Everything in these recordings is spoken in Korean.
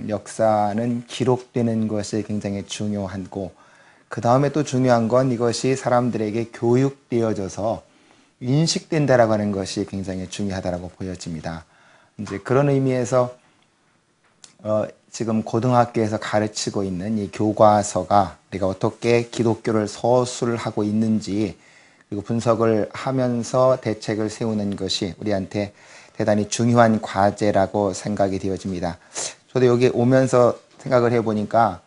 역사는 기록되는 것이 굉장히 중요하고, 그 다음에 또 중요한 건 이것이 사람들에게 교육되어져서 인식된다라고 하는 것이 굉장히 중요하다고 보여집니다. 이제 그런 의미에서 지금 고등학교에서 가르치고 있는 이 교과서가 우리가 어떻게 기독교를 서술하고 있는지, 그리고 분석을 하면서 대책을 세우는 것이 우리한테 대단히 중요한 과제라고 생각이 되어집니다. 저도 여기 오면서 생각을 해보니까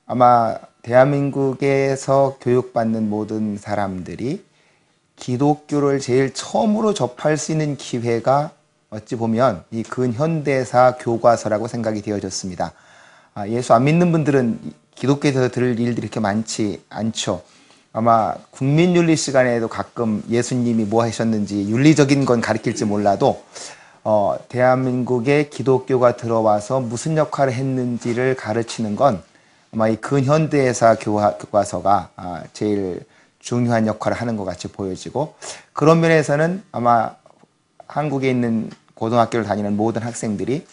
아마 대한민국에서 교육받는 모든 사람들이 기독교를 제일 처음으로 접할 수 있는 기회가 어찌 보면 이 근현대사 교과서라고 생각이 되어졌습니다. 예수 안 믿는 분들은 기독교에서 들을 일들이 그렇게 많지 않죠. 아마 국민윤리 시간에도 가끔 예수님이 뭐 하셨는지 윤리적인 건 가르칠지 몰라도 대한민국에 기독교가 들어와서 무슨 역할을 했는지를 가르치는 건 아마 이 근현대사 교과서가 제일 중요한 역할을 하는 것 같이 보여지고, 그런 면에서는 아마 한국에 있는 고등학교를 다니는 모든 학생들이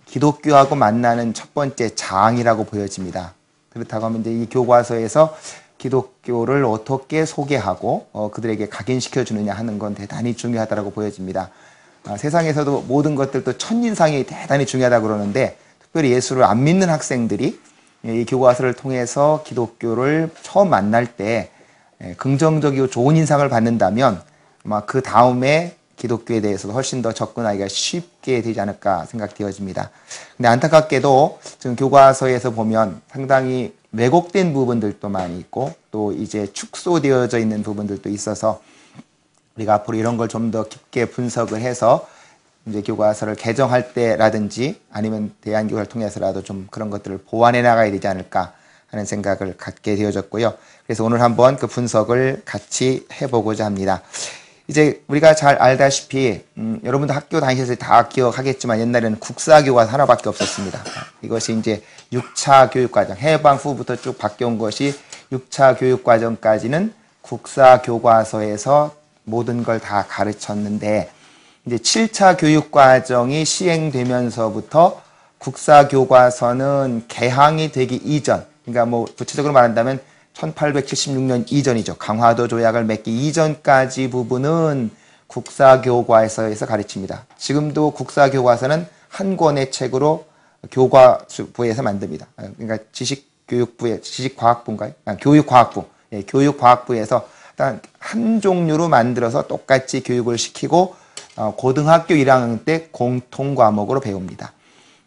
기독교하고 만나는 첫 번째 장이라고 보여집니다. 그렇다고 하면 이제 이 교과서에서 기독교를 어떻게 소개하고 그들에게 각인시켜 주느냐 하는 건 대단히 중요하다고 보여집니다. 세상에서도 모든 것들도 첫인상이 대단히 중요하다고 그러는데, 특별히 예수를 안 믿는 학생들이 이 교과서를 통해서 기독교를 처음 만날 때 긍정적이고 좋은 인상을 받는다면 아마 그 다음에 기독교에 대해서도 훨씬 더 접근하기가 쉽게 되지 않을까 생각되어집니다. 근데 안타깝게도 지금 교과서에서 보면 상당히 왜곡된 부분들도 많이 있고, 또 이제 축소되어져 있는 부분들도 있어서 우리가 앞으로 이런 걸 좀 더 깊게 분석을 해서 이제 교과서를 개정할 때라든지 아니면 대안교과를 통해서라도 좀 그런 것들을 보완해 나가야 되지 않을까 하는 생각을 갖게 되어졌고요. 그래서 오늘 한번 그 분석을 같이 해보고자 합니다. 이제 우리가 잘 알다시피 여러분도 학교 다니셔서 다 기억하겠지만 옛날에는 국사교과서 하나밖에 없었습니다. 이것이 이제 6차 교육과정, 해방 후부터 쭉 바뀌어온 것이 6차 교육과정까지는 국사교과서에서 모든 걸 다 가르쳤는데, 이제 7차 교육과정이 시행되면서부터 국사교과서는 개항이 되기 이전, 그러니까 뭐 구체적으로 말한다면 1876년 이전이죠. 강화도 조약을 맺기 이전까지 부분은 국사교과서에서 가르칩니다. 지금도 국사교과서는 한 권의 책으로 교과부에서 만듭니다. 그러니까 지식과학부인가요? 교육과학부. 예, 교육과학부에서 일단 한 종류로 만들어서 똑같이 교육을 시키고 고등학교 1학년 때 공통 과목으로 배웁니다.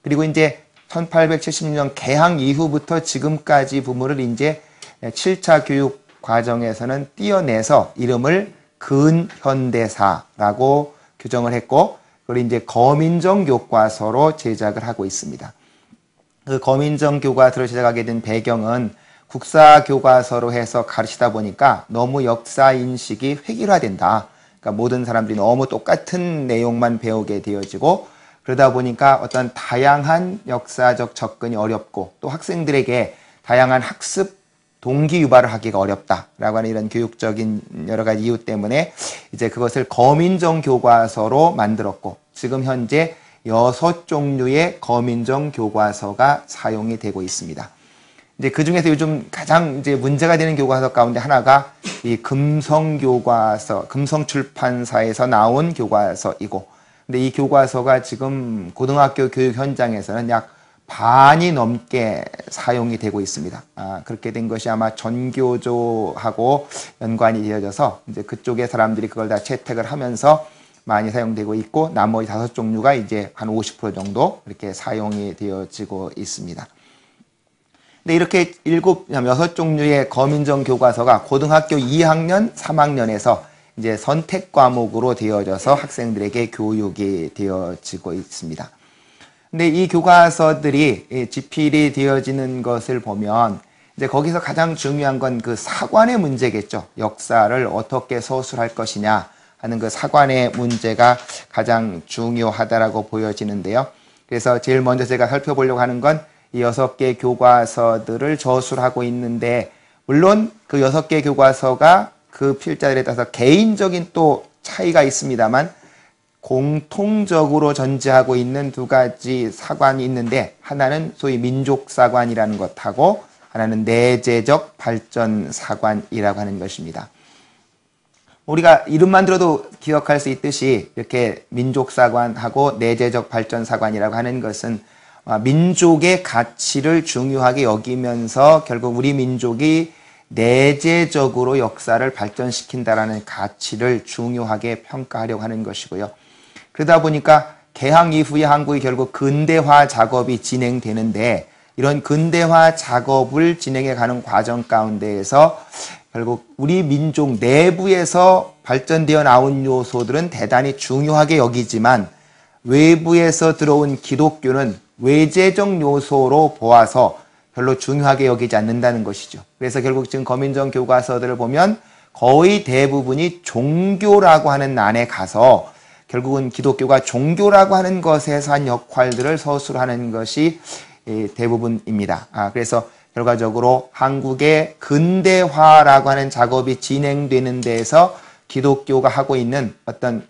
그리고 이제 1876년 개항 이후부터 지금까지 부분을 이제 7차 교육 과정에서는 띄어내서 이름을 근현대사라고 규정을 했고, 그리고 이제 거민정 교과서로 제작을 하고 있습니다. 그 거민정 교과서로 제작하게 된 배경은 국사 교과서로 해서 가르치다 보니까 너무 역사 인식이 획일화된다. 그러니까 모든 사람들이 너무 똑같은 내용만 배우게 되어지고, 그러다 보니까 어떤 다양한 역사적 접근이 어렵고, 또 학생들에게 다양한 학습 동기 유발을 하기가 어렵다라고 하는 이런 교육적인 여러 가지 이유 때문에 이제 그것을 거민정 교과서로 만들었고, 지금 현재 6종류의 거민정 교과서가 사용이 되고 있습니다. 이제 그 중에서 요즘 가장 이제 문제가 되는 교과서 가운데 하나가 이 금성 교과서, 금성 출판사에서 나온 교과서이고, 근데 이 교과서가 지금 고등학교 교육 현장에서는 약 반이 넘게 사용이 되고 있습니다. 그렇게 된 것이 아마 전교조하고 연관이 되어져서 이제 그쪽의 사람들이 그걸 다 채택을 하면서 많이 사용되고 있고, 나머지 5종류가 이제 한 50% 정도 이렇게 사용이 되어지고 있습니다. 근데 이렇게 6종류의 거민정 교과서가 고등학교 2학년, 3학년에서 이제 선택 과목으로 되어져서 학생들에게 교육이 되어지고 있습니다. 근데 이 교과서들이 집필이 되어지는 것을 보면 이제 거기서 가장 중요한 건 그 사관의 문제겠죠. 역사를 어떻게 서술할 것이냐 하는 그 사관의 문제가 가장 중요하다라고 보여지는데요. 그래서 제일 먼저 제가 살펴보려고 하는 건 이 6개 교과서들을 저술하고 있는데, 물론 그 6개 교과서가 그 필자들에 따라서 개인적인 또 차이가 있습니다만 공통적으로 존재하고 있는 두 가지 사관이 있는데, 하나는 소위 민족사관이라는 것하고 하나는 내재적 발전 사관이라고 하는 것입니다. 우리가 이름만 들어도 기억할 수 있듯이 이렇게 민족사관하고 내재적 발전사관이라고 하는 것은 민족의 가치를 중요하게 여기면서 결국 우리 민족이 내재적으로 역사를 발전시킨다라는 가치를 중요하게 평가하려고 하는 것이고요. 그러다 보니까 개항 이후에 한국이 결국 근대화 작업이 진행되는데, 이런 근대화 작업을 진행해 가는 과정 가운데에서 결국 우리 민족 내부에서 발전되어 나온 요소들은 대단히 중요하게 여기지만, 외부에서 들어온 기독교는 외재적 요소로 보아서 별로 중요하게 여기지 않는다는 것이죠. 그래서 결국 지금 거민정 교과서들을 보면 거의 대부분이 종교라고 하는 난에 가서 결국은 기독교가 종교라고 하는 것에서 한 역할들을 서술하는 것이 대부분입니다. 그래서 결과적으로 한국의 근대화라고 하는 작업이 진행되는 데에서 기독교가 하고 있는 어떤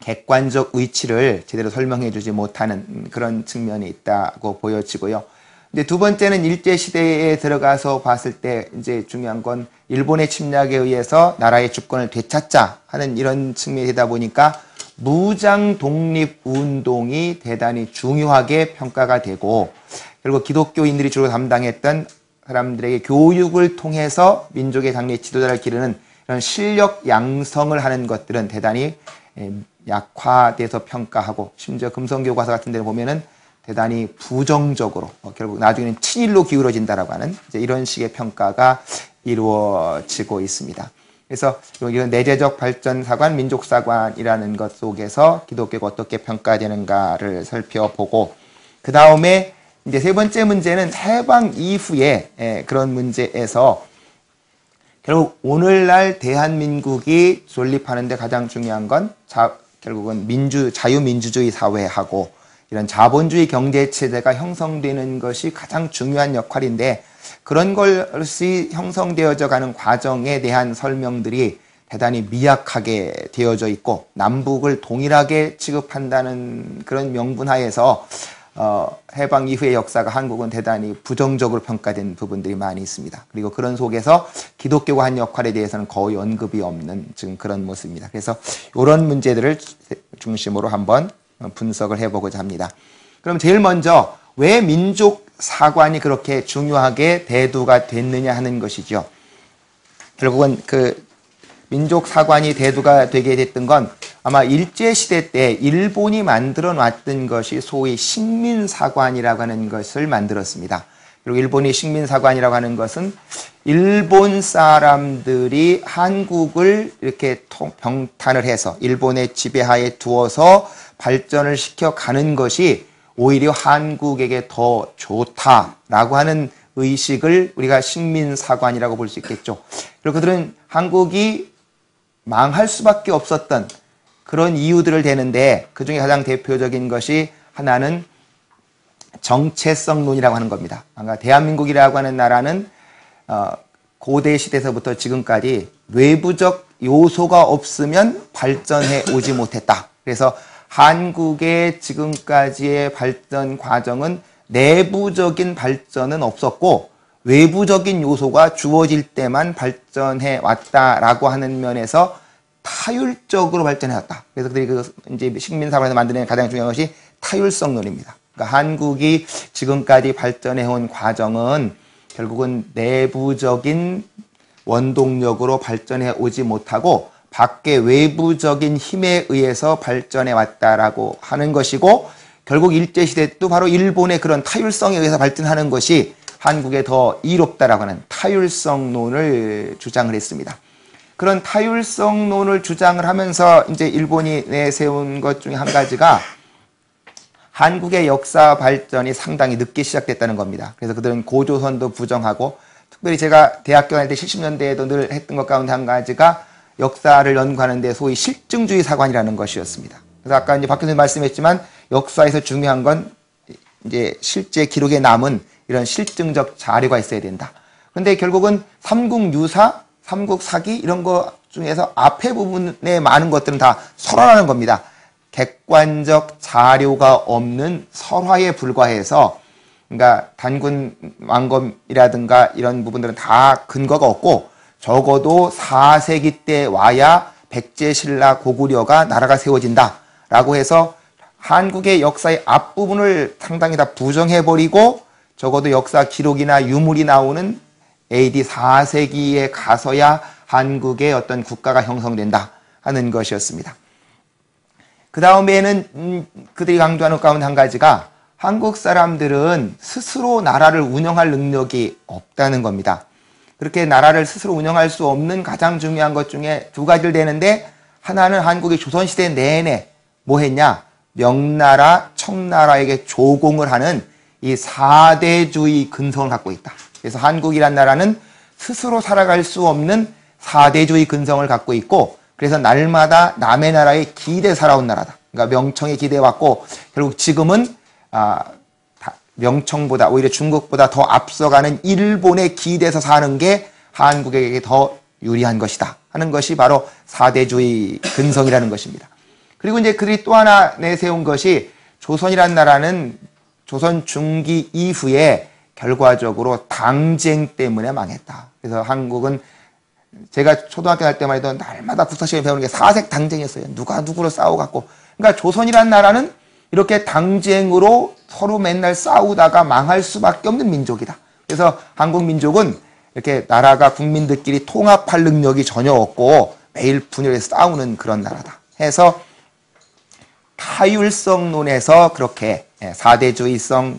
객관적 위치를 제대로 설명해 주지 못하는 그런 측면이 있다고 보여지고요. 이제 두 번째는 일제시대에 들어가서 봤을 때 이제 중요한 건 일본의 침략에 의해서 나라의 주권을 되찾자 하는 이런 측면이 되다 보니까 무장 독립 운동이 대단히 중요하게 평가가 되고, 결국 기독교인들이 주로 담당했던 사람들에게 교육을 통해서 민족의 장래 지도자를 기르는 이런 실력 양성을 하는 것들은 대단히 약화돼서 평가하고, 심지어 금성교과서 같은 데를 보면은 대단히 부정적으로 결국 나중에는 친일로 기울어진다라고 하는 이제 이런 식의 평가가 이루어지고 있습니다. 그래서 이런 내재적 발전사관, 민족사관이라는 것 속에서 기독교가 어떻게 평가되는가를 살펴보고, 그 다음에 이제 세 번째 문제는 해방 이후에 그런 문제에서 결국 오늘날 대한민국이 존립하는데 가장 중요한 건 결국은 자유민주주의 사회하고 이런 자본주의 경제체제가 형성되는 것이 가장 중요한 역할인데, 그런 것이 형성되어져 가는 과정에 대한 설명들이 대단히 미약하게 되어져 있고, 남북을 동일하게 취급한다는 그런 명분 하에서 해방 이후의 역사가 한국은 대단히 부정적으로 평가된 부분들이 많이 있습니다. 그리고 그런 속에서 기독교가 한 역할에 대해서는 거의 언급이 없는 지금 그런 모습입니다. 그래서 이런 문제들을 중심으로 한번 분석을 해보고자 합니다. 그럼 제일 먼저 왜 민족 사관이 그렇게 중요하게 대두가 됐느냐 하는 것이죠. 결국은 그 민족 사관이 대두가 되게 됐던 건 아마 일제시대 때 일본이 만들어 놨던 것이 소위 식민사관이라고 하는 것을 만들었습니다. 그리고 일본이 식민사관이라고 하는 것은 일본 사람들이 한국을 이렇게 병탄을 해서 일본의 지배하에 두어서 발전을 시켜가는 것이 오히려 한국에게 더 좋다라고 하는 의식을 우리가 식민사관이라고 볼 수 있겠죠. 그리고 그들은 한국이 망할 수밖에 없었던 그런 이유들을 대는데, 그 중에 가장 대표적인 것이 하나는 정체성론이라고 하는 겁니다. 그러니까 대한민국이라고 하는 나라는 고대 시대에서부터 지금까지 외부적 요소가 없으면 발전해 오지 못했다. 그래서 한국의 지금까지의 발전 과정은 내부적인 발전은 없었고 외부적인 요소가 주어질 때만 발전해 왔다라고 하는 면에서 타율적으로 발전해 왔다. 그래서 그들이 이제 식민사관에서 만드는 가장 중요한 것이 타율성론입니다. 그러니까 한국이 지금까지 발전해 온 과정은 결국은 내부적인 원동력으로 발전해 오지 못하고 밖의 외부적인 힘에 의해서 발전해 왔다라고 하는 것이고, 결국 일제시대 때도 바로 일본의 그런 타율성에 의해서 발전하는 것이 한국에 더 이롭다라고 하는 타율성론을 주장을 했습니다. 그런 타율성론을 주장을 하면서 이제 일본이 내세운 것 중에 한 가지가 한국의 역사 발전이 상당히 늦게 시작됐다는 겁니다. 그래서 그들은 고조선도 부정하고, 특별히 제가 대학교 다닐 때 70년대에도 늘 했던 것 가운데 한 가지가 역사를 연구하는 데 소위 실증주의 사관이라는 것이었습니다. 그래서 아까 이제 박 교수님 말씀했지만 역사에서 중요한 건 이제 실제 기록에 남은 이런 실증적 자료가 있어야 된다. 그런데 결국은 삼국유사, 삼국사기 이런 것 중에서 앞에 부분에 많은 것들은 다 설화라는 겁니다. 객관적 자료가 없는 설화에 불과해서, 그러니까 단군 왕검이라든가 이런 부분들은 다 근거가 없고, 적어도 4세기 때 와야 백제신라 고구려가 나라가 세워진다라고 해서 한국의 역사의 앞부분을 상당히 다 부정해버리고, 적어도 역사 기록이나 유물이 나오는 AD 4세기에 가서야 한국의 어떤 국가가 형성된다 하는 것이었습니다. 그 다음에는 그들이 강조하는 가운데 한 가지가 한국 사람들은 스스로 나라를 운영할 능력이 없다는 겁니다. 그렇게 나라를 스스로 운영할 수 없는 가장 중요한 것 중에 두 가지를 대는데, 하나는 한국이 조선시대 내내 뭐 했냐? 명나라, 청나라에게 조공을 하는 이 사대주의 근성을 갖고 있다. 그래서 한국이란 나라는 스스로 살아갈 수 없는 사대주의 근성을 갖고 있고, 그래서 날마다 남의 나라에 기대 살아온 나라다. 그러니까 명청에 기대왔고, 결국 지금은 명청보다 오히려 중국보다 더 앞서가는 일본에 기대서 사는 게 한국에게 더 유리한 것이다 하는 것이 바로 사대주의 근성이라는 것입니다. 그리고 이제 그들이 또 하나 내세운 것이, 조선이란 나라는 조선 중기 이후에 결과적으로 당쟁 때문에 망했다. 그래서 한국은 제가 초등학교 갈 때만 해도 날마다 국사 시간에 배우는 게 사색 당쟁이었어요. 누가 누구로 싸워갖고. 그러니까 조선이란 나라는 이렇게 당쟁으로 서로 맨날 싸우다가 망할 수밖에 없는 민족이다. 그래서 한국 민족은 이렇게 나라가 국민들끼리 통합할 능력이 전혀 없고 매일 분열해서 싸우는 그런 나라다 해서, 타율성론에서 그렇게 사대주의성,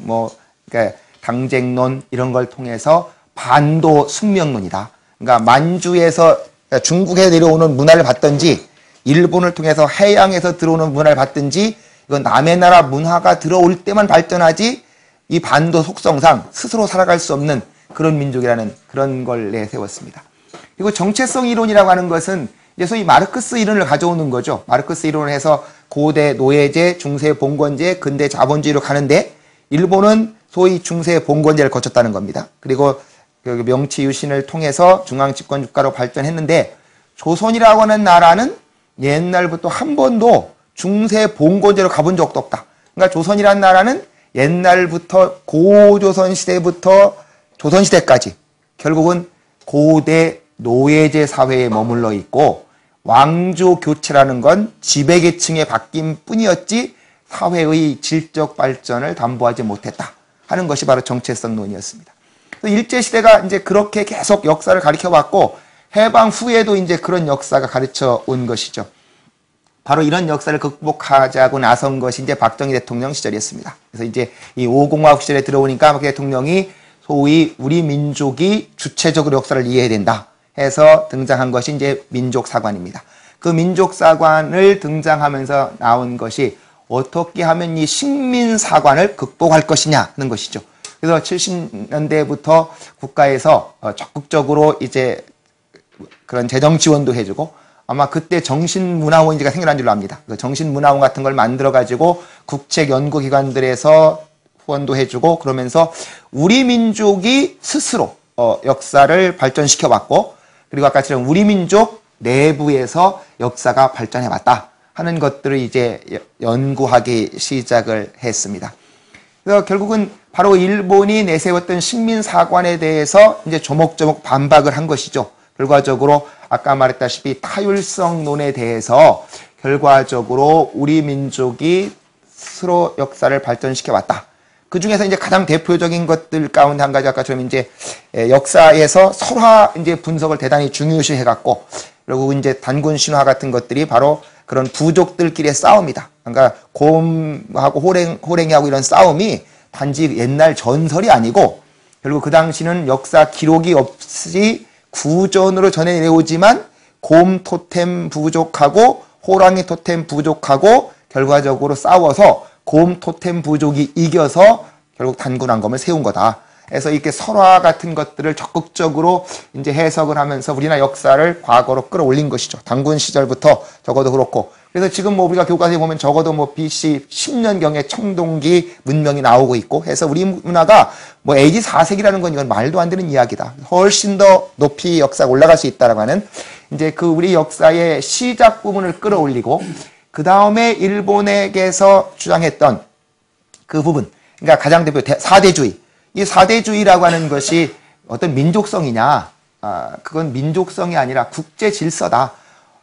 그러니까 당쟁론 이런 걸 통해서 반도 숙명론이다. 그러니까 만주에서 중국에 내려오는 문화를 받든지, 일본을 통해서 해양에서 들어오는 문화를 받든지, 이건 남의 나라 문화가 들어올 때만 발전하지, 이 반도 속성상 스스로 살아갈 수 없는 그런 민족이라는 그런 걸 내세웠습니다. 그리고 정체성 이론이라고 하는 것은 이제 소위 마르크스 이론을 가져오는 거죠. 마르크스 이론을 해서 고대 노예제, 중세 봉건제, 근대 자본주의로 가는데, 일본은 소위 중세 봉건제를 거쳤다는 겁니다. 그리고 명치 유신을 통해서 중앙 집권 국가로 발전했는데, 조선이라고 하는 나라는 옛날부터 한 번도 중세 봉건제로 가본 적도 없다. 그러니까 조선이라는 나라는 옛날부터 고조선 시대부터 조선 시대까지 결국은 고대 노예제 사회에 머물러 있고, 왕조 교체라는 건 지배계층의 바뀜 뿐이었지 사회의 질적 발전을 담보하지 못했다 하는 것이 바로 정체성론이었습니다. 일제시대가 이제 그렇게 계속 역사를 가르쳐 왔고, 해방 후에도 이제 그런 역사가 가르쳐 온 것이죠. 바로 이런 역사를 극복하자고 나선 것이 이제 박정희 대통령 시절이었습니다. 그래서 이제 이 5공화국 시절에 들어오니까 박 대통령이 소위 우리 민족이 주체적으로 역사를 이해해야 된다 해서 등장한 것이 이제 민족사관입니다. 그 민족사관을 등장하면서 나온 것이 어떻게 하면 이 식민사관을 극복할 것이냐 하는 것이죠. 그래서 70년대부터 국가에서 적극적으로 이제 그런 재정 지원도 해주고, 아마 그때 정신문화원제가 생겨난 줄로 압니다. 그 정신문화원 같은 걸 만들어가지고 국책연구기관들에서 후원도 해주고, 그러면서 우리 민족이 스스로 역사를 발전시켜왔고, 그리고 아까처럼 우리 민족 내부에서 역사가 발전해왔다 하는 것들을 이제 연구하기 시작을 했습니다. 그래서 결국은 바로 일본이 내세웠던 식민사관에 대해서 이제 조목조목 반박을 한 것이죠. 결과적으로 아까 말했다시피 타율성론에 대해서 결과적으로 우리 민족이 스스로 역사를 발전시켜 왔다. 그 중에서 이제 가장 대표적인 것들 가운데 한 가지, 아까처럼 이제 역사에서 설화 이제 분석을 대단히 중요시 해갖고, 그리고 이제 단군 신화 같은 것들이 바로 그런 부족들끼리의 싸움이다. 그러니까 곰하고 호랭이하고 이런 싸움이 단지 옛날 전설이 아니고, 결국 그 당시는 역사 기록이 없이 구전으로 전해 내려오지만, 곰 토템 부족하고 호랑이 토템 부족하고 결과적으로 싸워서 곰 토템 부족이 이겨서 결국 단군 왕검을 세운 거다. 그래서 이렇게 설화 같은 것들을 적극적으로 이제 해석을 하면서 우리나라 역사를 과거로 끌어올린 것이죠. 단군 시절부터 적어도 그렇고. 그래서 지금 뭐 우리가 교과서에 보면 적어도 뭐 BC 10년경에 청동기 문명이 나오고 있고 해서 우리 문화가 뭐 AD 4세기라는 건 이건 말도 안 되는 이야기다. 훨씬 더 높이 역사가 올라갈 수 있다라고 하는 이제 그 우리 역사의 시작 부분을 끌어올리고, 그 다음에 일본에게서 주장했던 그 부분, 그러니까 가장 대표 4대주의. 이 4대주의라고 하는 것이 어떤 민족성이냐? 그건 민족성이 아니라 국제 질서다.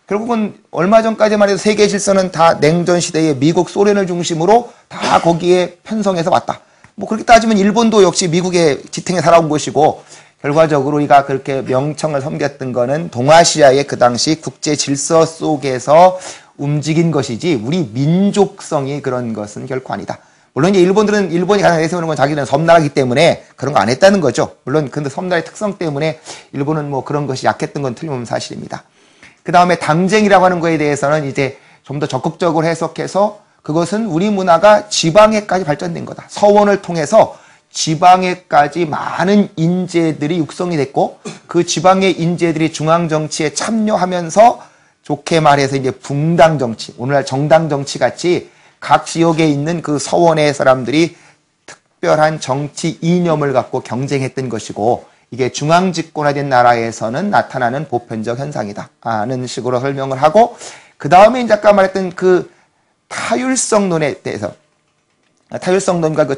결국은 얼마 전까지만 해도 세계 질서는 다 냉전 시대의 미국, 소련을 중심으로 다 거기에 편성해서 왔다. 뭐 그렇게 따지면 일본도 역시 미국의 지탱에 살아온 것이고, 결과적으로 우리가 그렇게 명청을 섬겼던 거는 동아시아의 그 당시 국제 질서 속에서 움직인 것이지 우리 민족성이 그런 것은 결코 아니다. 물론 이제 일본이 가장 내세우는 건 자기는 섬나라이기 때문에 그런 거 안 했다는 거죠. 물론 근데 섬나라의 특성 때문에 일본은 뭐 그런 것이 약했던 건 틀림없는 사실입니다. 그 다음에 당쟁이라고 하는 거에 대해서는 이제 좀 더 적극적으로 해석해서 그것은 우리 문화가 지방에까지 발전된 거다. 서원을 통해서 지방에까지 많은 인재들이 육성이 됐고, 그 지방의 인재들이 중앙 정치에 참여하면서 좋게 말해서 이제 붕당 정치, 오늘날 정당 정치 같이 각 지역에 있는 그 서원의 사람들이 특별한 정치 이념을 갖고 경쟁했던 것이고, 이게 중앙 집권화된 나라에서는 나타나는 보편적 현상이다 하는 식으로 설명을 하고, 그 다음에 이제 아까 말했던 그 타율성론에 대해서, 타율성론과 그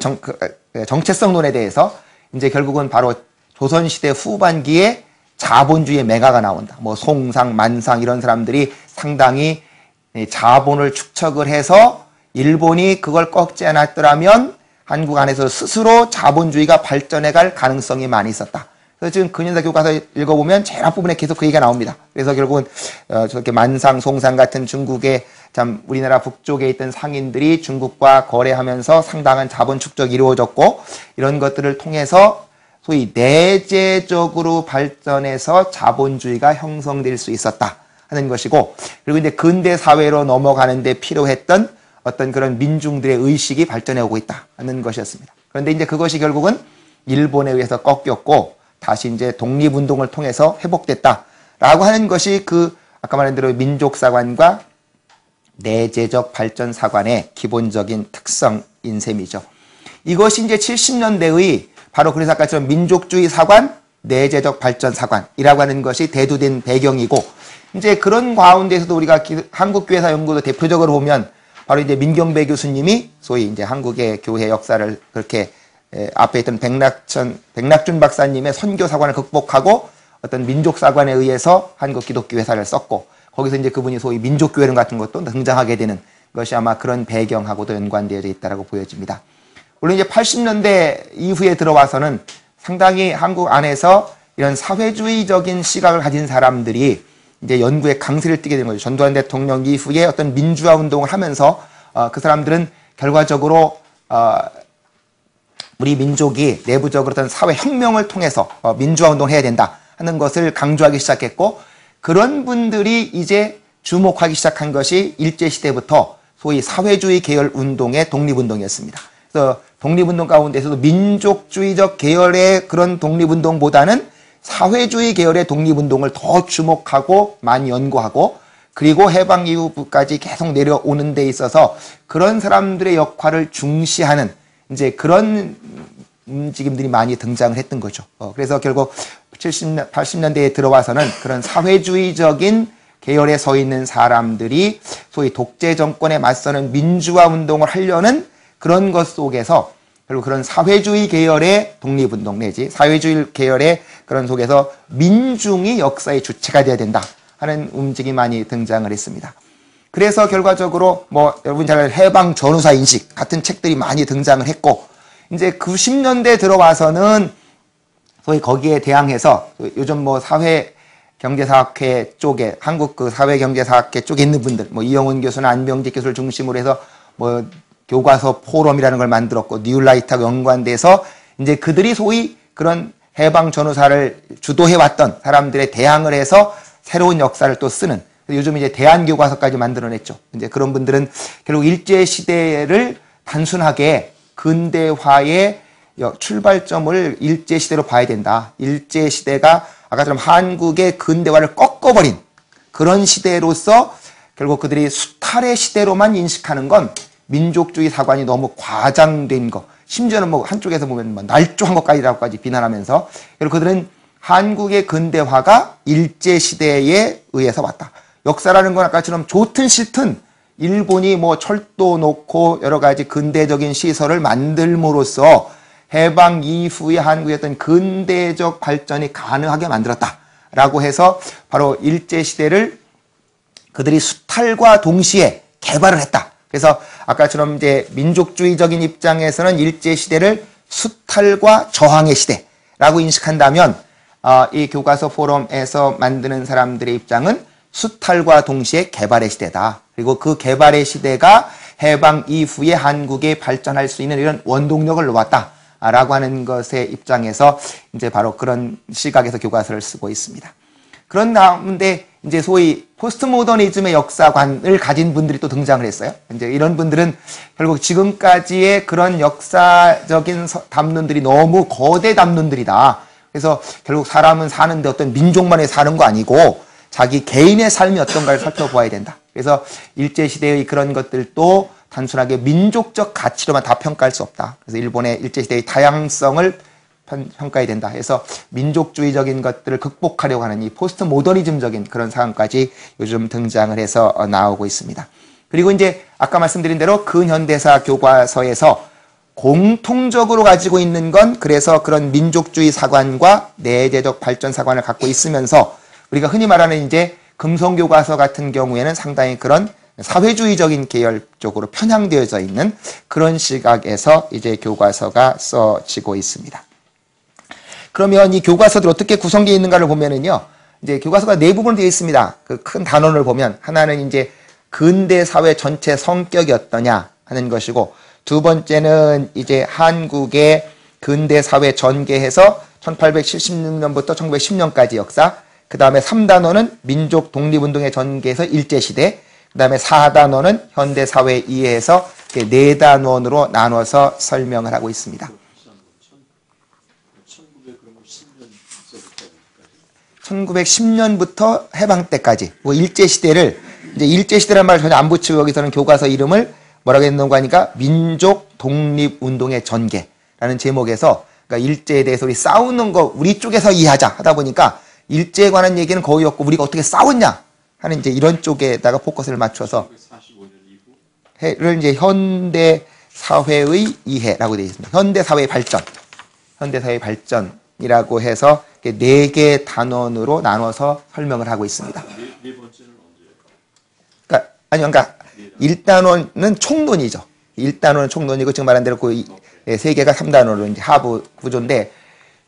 정체성론에 대해서 이제 결국은 바로 조선시대 후반기에 자본주의의 매가가 나온다. 뭐 송상, 만상 이런 사람들이 상당히 자본을 축적을 해서 일본이 그걸 꺾지 않았더라면 한국 안에서 스스로 자본주의가 발전해갈 가능성이 많이 있었다. 그래서 지금 근현대 교과서 읽어보면 제일 앞부분에 계속 그 얘기가 나옵니다. 그래서 결국은 저렇게 만상, 송상 같은 중국의 참 우리나라 북쪽에 있던 상인들이 중국과 거래하면서 상당한 자본 축적이 이루어졌고, 이런 것들을 통해서 소위 내재적으로 발전해서 자본주의가 형성될 수 있었다 하는 것이고, 그리고 이제 근대 사회로 넘어가는데 필요했던 어떤 그런 민중들의 의식이 발전해 오고 있다 하는 것이었습니다. 그런데 이제 그것이 결국은 일본에 의해서 꺾였고 다시 이제 독립운동을 통해서 회복됐다라고 하는 것이 그 아까 말한 대로 민족사관과 내재적 발전사관의 기본적인 특성인 셈이죠. 이것이 이제 70년대의 바로 그래서 아까처럼 민족주의 사관, 내재적 발전사관이라고 하는 것이 대두된 배경이고, 이제 그런 가운데서도 우리가 한국교회사 연구도 대표적으로 보면 바로 이제 민경배 교수님이 소위 이제 한국의 교회 역사를 그렇게 앞에 있던 백낙준 박사님의 선교사관을 극복하고 어떤 민족사관에 의해서 한국 기독교회사를 썼고, 거기서 이제 그분이 소위 민족교회론 같은 것도 등장하게 되는 것이 아마 그런 배경하고도 연관되어 있다고 보여집니다. 물론 이제 80년대 이후에 들어와서는 상당히 한국 안에서 이런 사회주의적인 시각을 가진 사람들이 이제 연구에 강세를 띠게 된 거죠. 전두환 대통령 이후에 어떤 민주화 운동을 하면서 그 사람들은 결과적으로 우리 민족이 내부적으로 어떤 사회혁명을 통해서 민주화 운동을 해야 된다 하는 것을 강조하기 시작했고, 그런 분들이 이제 주목하기 시작한 것이 일제시대부터 소위 사회주의 계열 운동의 독립운동이었습니다. 그래서 독립운동 가운데서도 민족주의적 계열의 그런 독립운동보다는 사회주의 계열의 독립운동을 더 주목하고 많이 연구하고, 그리고 해방 이후까지 계속 내려오는 데 있어서 그런 사람들의 역할을 중시하는 이제 그런 움직임들이 많이 등장을 했던 거죠. 그래서 결국 70년, 80년대에 들어와서는 그런 사회주의적인 계열에 서 있는 사람들이 소위 독재 정권에 맞서는 민주화 운동을 하려는 그런 것 속에서 결국 그런 사회주의 계열의 독립운동 내지 사회주의 계열의 그런 속에서 민중이 역사의 주체가 되어야 된다 하는 움직임이 많이 등장을 했습니다. 그래서 결과적으로 뭐 여러분 잘 아는 해방 전후사 인식 같은 책들이 많이 등장을 했고, 이제 90년대 들어와서는 소위 거기에 대항해서 요즘 뭐 사회경제사학회 쪽에 한국 그 사회경제사학회 쪽에 있는 분들, 뭐 이영훈 교수나 안병직 교수를 중심으로 해서 뭐 교과서 포럼이라는 걸 만들었고 뉴라이트하고 연관돼서 이제 그들이 소위 그런 해방 전후사를 주도해왔던 사람들의 대항을 해서 새로운 역사를 또 쓰는, 요즘 이제 대한교과서까지 만들어냈죠. 이제 그런 분들은 결국 일제시대를 단순하게 근대화의 출발점을 일제시대로 봐야 된다. 일제시대가 아까처럼 한국의 근대화를 꺾어버린 그런 시대로서 결국 그들이 수탈의 시대로만 인식하는 건 민족주의 사관이 너무 과장된 거, 심지어는 뭐 한쪽에서 보면 뭐 날조한 것까지라고까지 비난하면서 결국 그들은 한국의 근대화가 일제시대에 의해서 왔다. 역사라는 건 아까처럼 좋든 싫든 일본이 뭐 철도 놓고 여러 가지 근대적인 시설을 만들므로써 해방 이후에 한국의 어떤 근대적 발전이 가능하게 만들었다라고 해서 바로 일제시대를 그들이 수탈과 동시에 개발을 했다. 그래서 아까처럼 이제 민족주의적인 입장에서는 일제시대를 수탈과 저항의 시대라고 인식한다면 이 교과서 포럼에서 만드는 사람들의 입장은 수탈과 동시에 개발의 시대다. 그리고 그 개발의 시대가 해방 이후에 한국에 발전할 수 있는 이런 원동력을 놓았다라고 하는 것의 입장에서 이제 바로 그런 시각에서 교과서를 쓰고 있습니다. 그런 가운데 이제 소위 포스트 모더니즘의 역사관을 가진 분들이 또 등장을 했어요. 이제 이런 분들은 결국 지금까지의 그런 역사적인 담론들이 너무 거대 담론들이다. 그래서 결국 사람은 사는데 어떤 민족만에 사는 거 아니고 자기 개인의 삶이 어떤가를 살펴보아야 된다. 그래서 일제시대의 그런 것들도 단순하게 민족적 가치로만 다 평가할 수 없다. 그래서 일본의 일제시대의 다양성을 평가해야 된다 해서 민족주의적인 것들을 극복하려고 하는 이 포스트 모더니즘적인 그런 상황까지 요즘 등장을 해서 나오고 있습니다. 그리고 이제 아까 말씀드린 대로 근현대사 교과서에서 공통적으로 가지고 있는 건 그래서 그런 민족주의 사관과 내재적 발전 사관을 갖고 있으면서 우리가 흔히 말하는 이제 금성교과서 같은 경우에는 상당히 그런 사회주의적인 계열 쪽으로 편향되어져 있는 그런 시각에서 이제 교과서가 써지고 있습니다. 그러면 이 교과서들 어떻게 구성되어 있는가를 보면은요, 이제 교과서가 네 부분으로 되어 있습니다. 그 큰 단원을 보면 하나는 이제 근대 사회 전체 성격이 어떠냐 하는 것이고, 두 번째는 이제 한국의 근대 사회 전개해서 1876년부터 1910년까지 역사, 그 다음에 3단원은 민족 독립운동의 전개에서 일제시대, 그 다음에 4단원은 현대사회 이해해서 4단원으로 나눠서 설명을 하고 있습니다. 1910년부터 해방 때까지, 일제시대를, 이제 일제시대라는 말을 전혀 안 붙이고 여기서는 교과서 이름을 뭐라고 했는가 하니까 민족 독립운동의 전개라는 제목에서, 그러니까 일제에 대해서 우리 싸우는 거 우리 쪽에서 이해하자 하다 보니까 일제에 관한 얘기는 거의 없고 우리가 어떻게 싸웠냐 하는 이제 이런 쪽에다가 포커스를 맞춰서 를 이제 현대 사회의 이해라고 되어 있습니다. 현대 사회의 발전, 현대 사회의 발전이라고 해서 4개 단원으로 나눠서 설명을 하고 있습니다. 네 번째는 언제예요? 그러니까 1단원은 총론이죠. 1단원은 총론이고 지금 말한 대로 그 3개가 3단원으로 이제 하부 구조인데,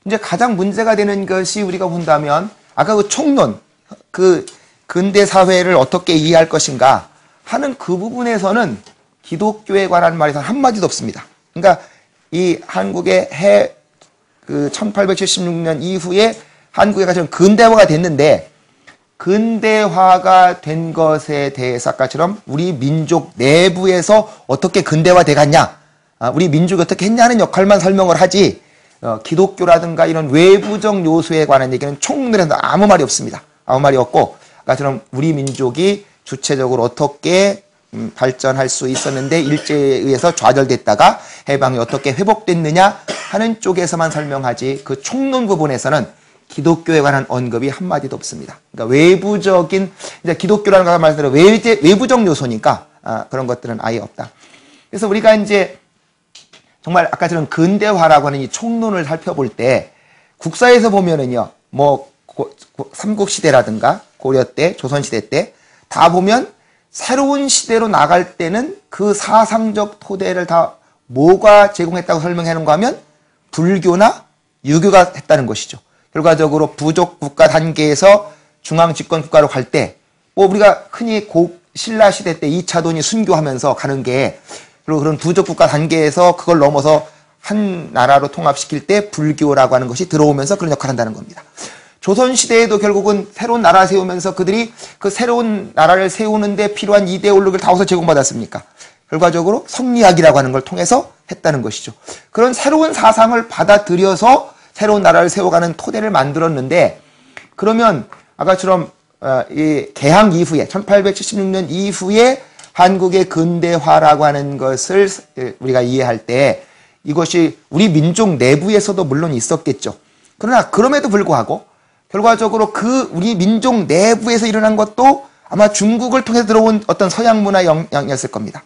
이제 가장 문제가 되는 것이 우리가 본다면 아까 그 총론, 그 근대 사회를 어떻게 이해할 것인가 하는 그 부분에서는 기독교에 관한 말이 한마디도 없습니다. 그러니까 이 한국의 그 1876년 이후에 한국에 가장 근대화가 됐는데, 근대화가 된 것에 대해서 아까처럼 우리 민족 내부에서 어떻게 근대화돼 갔냐, 우리 민족이 어떻게 했냐는 역할만 설명을 하지, 기독교라든가 이런 외부적 요소에 관한 얘기는 총론에서 아무 말이 없습니다. 아무 말이 없고, 아까처럼 우리 민족이 주체적으로 어떻게 발전할 수 있었는데 일제에 의해서 좌절됐다가 해방이 어떻게 회복됐느냐 하는 쪽에서만 설명하지, 그 총론 부분에서는 기독교에 관한 언급이 한마디도 없습니다. 그러니까 외부적인, 이제 기독교라는 거 말대로 외부적 요소니까 그런 것들은 아예 없다. 그래서 우리가 이제 정말 아까처럼 근대화라고 하는 이 총론을 살펴볼 때 국사에서 보면은요, 뭐 삼국시대라든가 고려 때, 조선시대 때 다 보면 새로운 시대로 나갈 때는 그 사상적 토대를 다 뭐가 제공했다고 설명하는가 하면 불교나 유교가 했다는 것이죠. 결과적으로 부족 국가 단계에서 중앙 집권 국가로 갈 때, 뭐 우리가 흔히 신라 시대 때 2차돈이 순교하면서 가는 게, 그리고 그런 부족 국가 단계에서 그걸 넘어서 한 나라로 통합시킬 때 불교라고 하는 것이 들어오면서 그런 역할을 한다는 겁니다. 조선시대에도 결국은 새로운 나라를 세우면서 그들이 그 새로운 나라를 세우는데 필요한 이데올로기를 다 어디서 제공받았습니까? 결과적으로 성리학이라고 하는 걸 통해서 했다는 것이죠. 그런 새로운 사상을 받아들여서 새로운 나라를 세워가는 토대를 만들었는데, 그러면 아까처럼 이 개항 이후에 1876년 이후에 한국의 근대화라고 하는 것을 우리가 이해할 때 이것이 우리 민족 내부에서도 물론 있었겠죠. 그러나 그럼에도 불구하고 결과적으로 그 우리 민족 내부에서 일어난 것도 아마 중국을 통해서 들어온 어떤 서양 문화 영향이었을 겁니다.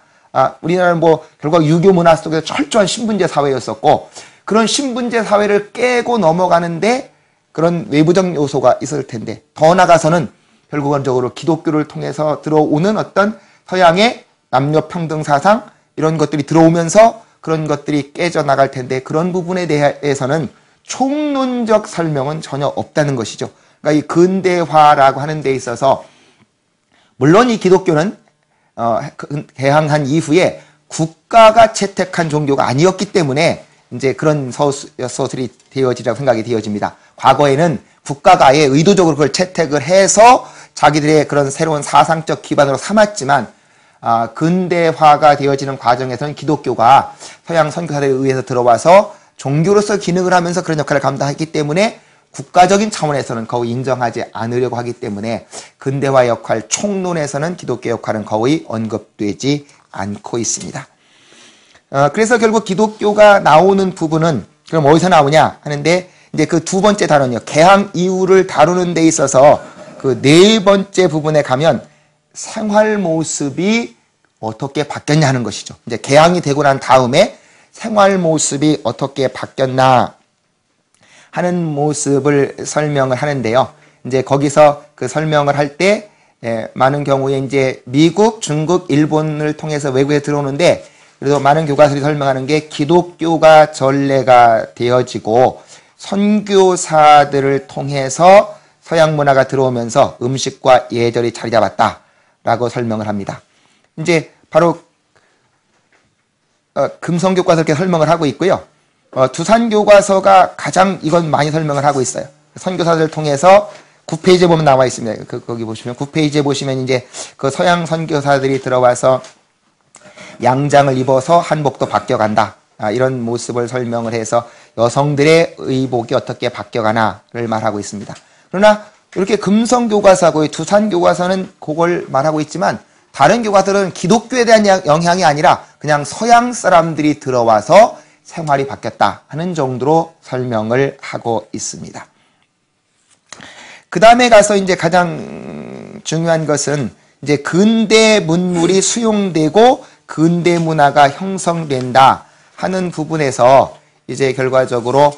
우리나라는 뭐 결국 유교 문화 속에서 철저한 신분제 사회였었고, 그런 신분제 사회를 깨고 넘어가는데 그런 외부적 요소가 있을 텐데, 더 나아가서는 결국적으로 기독교를 통해서 들어오는 어떤 서양의 남녀 평등 사상, 이런 것들이 들어오면서 그런 것들이 깨져나갈 텐데, 그런 부분에 대해서는 총론적 설명은 전혀 없다는 것이죠. 그러니까 이 근대화라고 하는 데 있어서, 물론 이 기독교는 개항한 이후에 국가가 채택한 종교가 아니었기 때문에 이제 그런 서술이 되어지라고 생각이 되어집니다. 과거에는 국가가 아예 의도적으로 그걸 채택을 해서 자기들의 그런 새로운 사상적 기반으로 삼았지만, 근대화가 되어지는 과정에서는 기독교가 서양 선교사들에 의해서 들어와서 종교로서 기능을 하면서 그런 역할을 감당했기 때문에 국가적인 차원에서는 거의 인정하지 않으려고 하기 때문에 근대화 역할 총론에서는 기독교 역할은 거의 언급되지 않고 있습니다. 그래서 결국 기독교가 나오는 부분은 그럼 어디서 나오냐 하는데, 이제 그 두 번째 단원이요, 개항 이후를 다루는 데 있어서 그 네 번째 부분에 가면 생활 모습이 어떻게 바뀌었냐 하는 것이죠. 이제 개항이 되고 난 다음에 생활 모습이 어떻게 바뀌었나 하는 모습을 설명을 하는데요. 이제 거기서 그 설명을 할 때 많은 경우에 이제 미국, 중국, 일본을 통해서 외국에 들어오는데, 그래서 많은 교과서들이 설명하는 게 기독교가 전례가 되어지고 선교사들을 통해서 서양 문화가 들어오면서 음식과 예절이 자리 잡았다라고 설명을 합니다. 이제 바로 금성교과서 이렇게 설명을 하고 있고요. 두산교과서가 가장 이건 많이 설명을 하고 있어요. 선교사들을 통해서 9페이지에 보면 나와 있습니다. 거기 보시면 9페이지에 보시면 이제 그 서양 선교사들이 들어와서 양장을 입어서 한복도 바뀌어간다. 이런 모습을 설명을 해서 여성들의 의복이 어떻게 바뀌어가나를 말하고 있습니다. 그러나 이렇게 금성교과서하고 두산교과서는 그걸 말하고 있지만, 다른 교과서는 기독교에 대한 영향이 아니라 그냥 서양 사람들이 들어와서 생활이 바뀌었다 하는 정도로 설명을 하고 있습니다. 그 다음에 가서 이제 가장 중요한 것은 이제 근대 문물이 수용되고 근대 문화가 형성된다 하는 부분에서 이제 결과적으로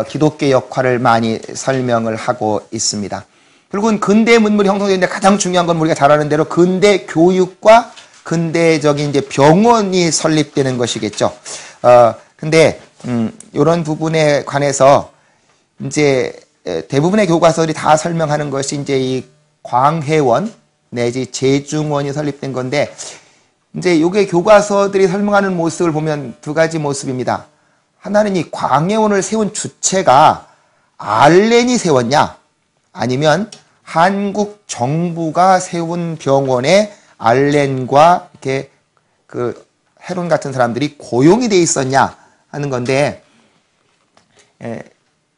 기독교의 역할을 많이 설명을 하고 있습니다. 결국은 근대 문물이 형성되는데 가장 중요한 건 우리가 잘 아는 대로 근대 교육과 근대적인 이제 병원이 설립되는 것이겠죠. 근데 이런 부분에 관해서 이제 대부분의 교과서들이 다 설명하는 것이 이제 이 광해원 내지 제중원이 설립된 건데, 이제 이게 교과서들이 설명하는 모습을 보면 두 가지 모습입니다. 하나는 이 광해원을 세운 주체가 알렌이 세웠냐, 아니면 한국 정부가 세운 병원에 알렌과 이렇게 그 헤론 같은 사람들이 고용이 돼 있었냐 하는 건데,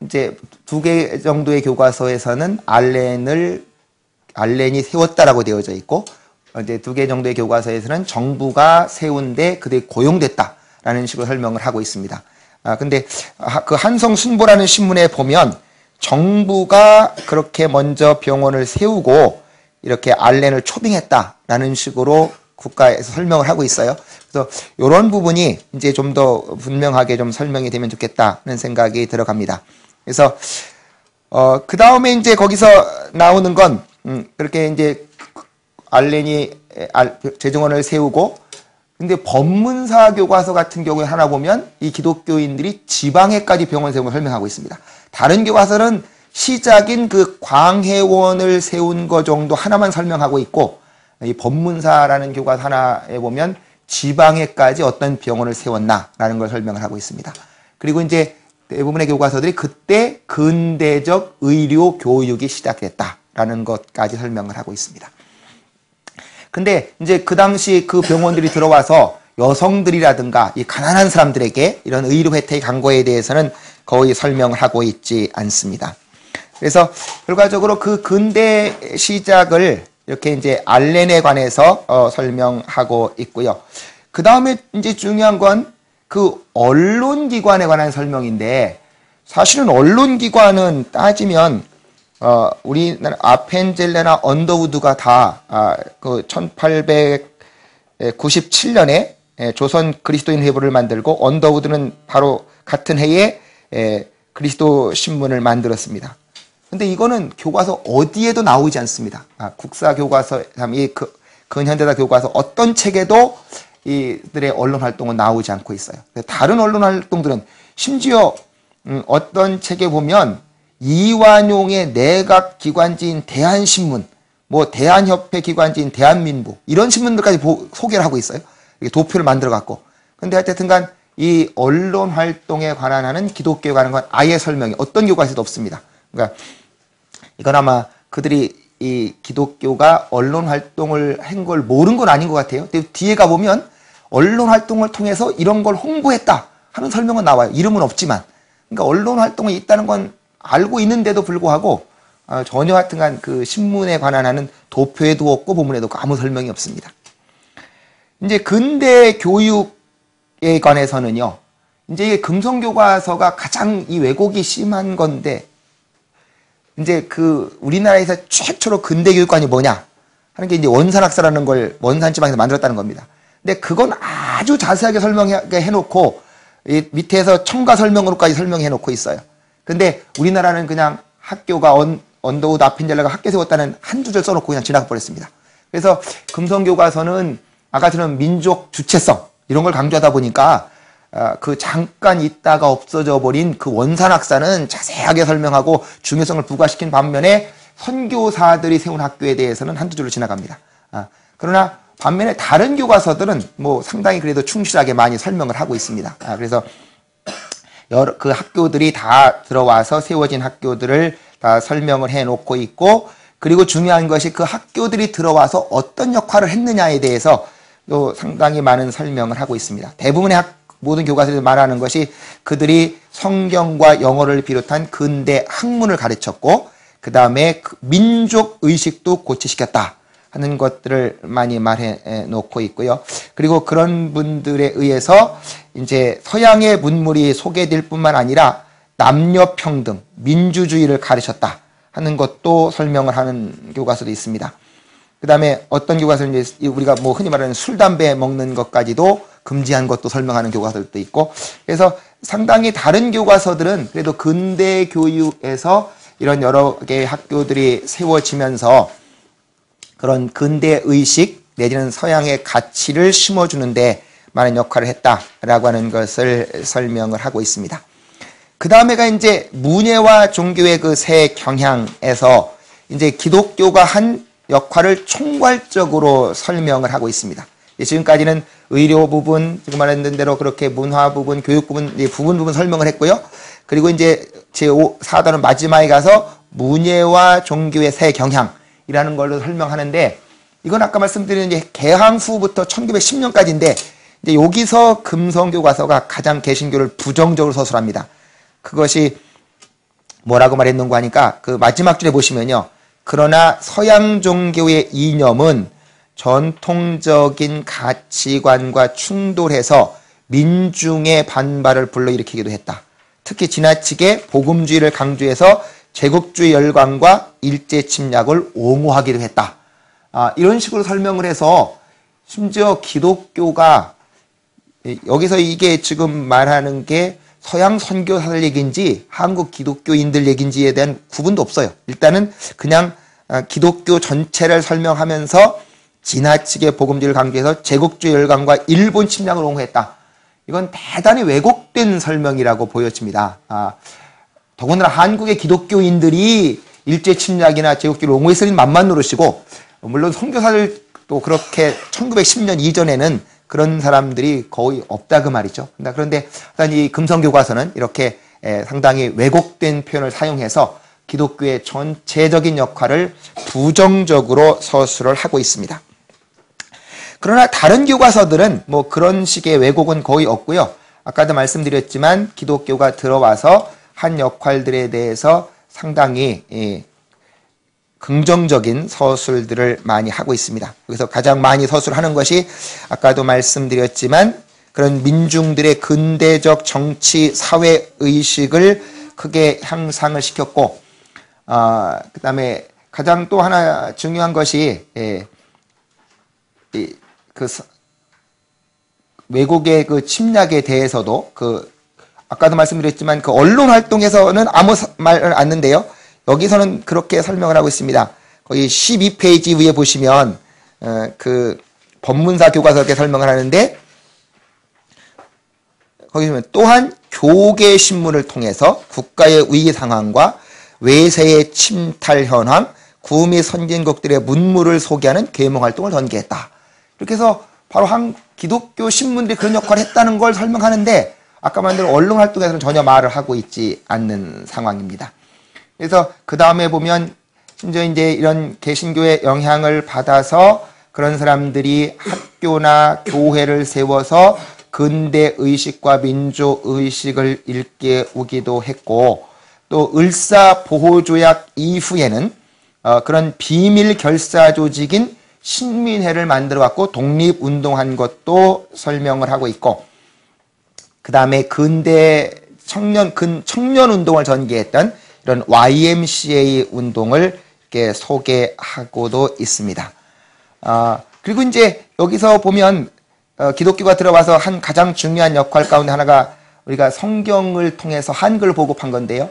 이제 두 개 정도의 교과서에서는 알렌이 세웠다라고 되어져 있고, 이제 두 개 정도의 교과서에서는 정부가 세운데 그들이 고용됐다라는 식으로 설명을 하고 있습니다. 근데 그 한성순보라는 신문에 보면 정부가 그렇게 먼저 병원을 세우고 이렇게 알렌을 초빙했다라는 식으로 국가에서 설명을 하고 있어요. 그래서 이런 부분이 이제 좀 더 분명하게 좀 설명이 되면 좋겠다는 생각이 들어갑니다. 그래서 그 다음에 이제 거기서 나오는 건 그렇게 이제 알렌이 제중원을 세우고, 근데 법문사 교과서 같은 경우에 하나 보면 이 기독교인들이 지방에까지 병원 세운 걸 설명하고 있습니다. 다른 교과서는 시작인 그 광해원을 세운 거 정도 하나만 설명하고 있고, 이 법문사라는 교과서 하나에 보면 지방에까지 어떤 병원을 세웠나라는 걸 설명을 하고 있습니다. 그리고 이제 대부분의 교과서들이 그때 근대적 의료 교육이 시작됐다라는 것까지 설명을 하고 있습니다. 근데 이제 그 당시 그 병원들이 들어와서 여성들이라든가 이 가난한 사람들에게 이런 의료 혜택이 간 거에 대해서는 거의 설명을 하고 있지 않습니다. 그래서 결과적으로 그 근대 시작을 이렇게 이제 알렌에 관해서 설명하고 있고요. 그 다음에 이제 중요한 건 그 언론기관에 관한 설명인데, 사실은 언론기관은 따지면 우리나라 아펜젤레나 언더우드가 다, 그 1897년에 조선 그리스도인 회보를 만들고, 언더우드는 바로 같은 해에 그리스도 신문을 만들었습니다. 근데 이거는 교과서 어디에도 나오지 않습니다. 국사 교과서, 이 근현대사 교과서 어떤 책에도 이들의 언론 활동은 나오지 않고 있어요. 다른 언론 활동들은 심지어 어떤 책에 보면 이완용의 내각 기관지인 대한신문, 뭐 대한협회 기관지인 대한민부 이런 신문들까지 소개를 하고 있어요. 이게 도표를 만들어 갖고. 근데 하여튼 간 이 언론 활동에 관한 하는 기독교에 관한 건 아예 설명이 어떤 교과서에도 없습니다. 그러니까 이건 아마 그들이 이 기독교가 언론 활동을 한 걸 모르는 건 아닌 것 같아요. 근데 뒤에 가보면 언론 활동을 통해서 이런 걸 홍보했다 하는 설명은 나와요. 이름은 없지만. 그러니까 언론 활동이 있다는 건 알고 있는데도 불구하고 전혀 하여튼간 그 신문에 관한 하는 도표에도 없고 본문에도 없고 아무 설명이 없습니다. 이제 근대 교육에 관해서는요, 이제 이게 금성교과서가 가장 이 왜곡이 심한 건데, 이제 그 우리나라에서 최초로 근대 교육관이 뭐냐 하는 게 이제 원산학사라는 걸 원산지방에서 만들었다는 겁니다. 근데 그건 아주 자세하게 설명해 놓고 이 밑에서 첨가 설명으로까지 설명해 놓고 있어요. 근데 우리나라는 그냥 학교가 언더우드 아펜젤레가 학교 세웠다는 한 두 줄 써놓고 그냥 지나가 버렸습니다. 그래서 금성교과서는 아까처럼 민족 주체성 이런 걸 강조하다 보니까 그 잠깐 있다가 없어져 버린 그 원산학사는 자세하게 설명하고 중요성을 부과시킨 반면에 선교사들이 세운 학교에 대해서는 한두 줄로 지나갑니다. 그러나 반면에 다른 교과서들은 뭐 상당히 그래도 충실하게 많이 설명을 하고 있습니다. 그래서 여러 그 학교들이 다 들어와서 세워진 학교들을 다 설명을 해놓고 있고, 그리고 중요한 것이 그 학교들이 들어와서 어떤 역할을 했느냐에 대해서 또 상당히 많은 설명을 하고 있습니다. 대부분의 모든 교과서에서 말하는 것이 그들이 성경과 영어를 비롯한 근대 학문을 가르쳤고, 그 다음에 민족 의식도 고취시켰다 하는 것들을 많이 말해 놓고 있고요. 그리고 그런 분들에 의해서 이제 서양의 문물이 소개될 뿐만 아니라 남녀 평등, 민주주의를 가르쳤다 하는 것도 설명을 하는 교과서도 있습니다. 그 다음에 어떤 교과서는 이제 우리가 뭐 흔히 말하는 술, 담배 먹는 것까지도 금지한 것도 설명하는 교과서들도 있고, 그래서 상당히 다른 교과서들은 그래도 근대 교육에서 이런 여러 개의 학교들이 세워지면서 그런 근대 의식 내지는 서양의 가치를 심어주는데 많은 역할을 했다라고 하는 것을 설명을 하고 있습니다. 그 다음에가 이제 문예와 종교의 그 새 경향에서 이제 기독교가 한 역할을 총괄적으로 설명을 하고 있습니다. 지금까지는 의료 부분, 지금 말했던 대로 그렇게 문화 부분, 교육 부분, 부분 설명을 했고요. 그리고 이제 제4단원 마지막에 가서 문예와 종교의 새 경향이라는 걸로 설명하는데, 이건 아까 말씀드린 이제 개항 후부터 1910년까지인데, 이제 여기서 금성교과서가 가장 개신교를 부정적으로 서술합니다. 그것이 뭐라고 말했는가 하니까 그 마지막 줄에 보시면요. 그러나 서양 종교의 이념은 전통적인 가치관과 충돌해서 민중의 반발을 불러일으키기도 했다. 특히 지나치게 복음주의를 강조해서 제국주의 열광과 일제 침략을 옹호하기도 했다. 이런 식으로 설명을 해서 심지어 기독교가 여기서 이게 지금 말하는 게 서양 선교사들 얘기인지 한국 기독교인들 얘기인지에 대한 구분도 없어요. 일단은 그냥 기독교 전체를 설명하면서 지나치게 복음주의를 강조해서 제국주의 열강과 일본 침략을 옹호했다. 이건 대단히 왜곡된 설명이라고 보여집니다. 더군다나 한국의 기독교인들이 일제 침략이나 제국주의를 옹호했을 리는 만만 노릇이고, 물론 선교사들도 그렇게 1910년 이전에는 그런 사람들이 거의 없다 그 말이죠. 그런데 일단 이 금성교과서는 이렇게 상당히 왜곡된 표현을 사용해서 기독교의 전체적인 역할을 부정적으로 서술을 하고 있습니다. 그러나 다른 교과서들은 뭐 그런 식의 왜곡은 거의 없고요. 아까도 말씀드렸지만 기독교가 들어와서 한 역할들에 대해서 상당히 긍정적인 서술들을 많이 하고 있습니다. 여기서 가장 많이 서술하는 것이 아까도 말씀드렸지만 그런 민중들의 근대적 정치, 사회 의식을 크게 향상을 시켰고, 그다음에 가장 또 하나 중요한 것이 외국의 그 침략에 대해서도 아까도 말씀드렸지만 그 언론 활동에서는 아무 말을 않는데요. 여기서는 그렇게 설명을 하고 있습니다. 거기 12페이지 위에 보시면 그 법문사 교과서 이렇게 설명을 하는데 거기 보면 또한 교계 신문을 통해서 국가의 위기 상황과 외세의 침탈 현황, 구미 선진국들의 문물을 소개하는 계몽 활동을 전개했다. 이렇게 해서 바로 한 기독교 신문들이 그런 역할을 했다는 걸 설명하는데 아까 말한 대로 언론 활동에서는 전혀 말을 하고 있지 않는 상황입니다. 그래서 그 다음에 보면 심지어 이제 이런 개신교의 영향을 받아서 그런 사람들이 학교나 교회를 세워서 근대 의식과 민족 의식을 일깨우기도 했고 또 을사 보호조약 이후에는 그런 비밀 결사 조직인 신민회를 만들어 갖고 독립운동한 것도 설명을 하고 있고 그 다음에 근대 청년운동을 전개했던 이런 YMCA 운동을 이렇게 소개하고도 있습니다. 그리고 이제 여기서 보면 기독교가 들어와서 한 가장 중요한 역할 가운데 하나가 우리가 성경을 통해서 한글을 보급한 건데요.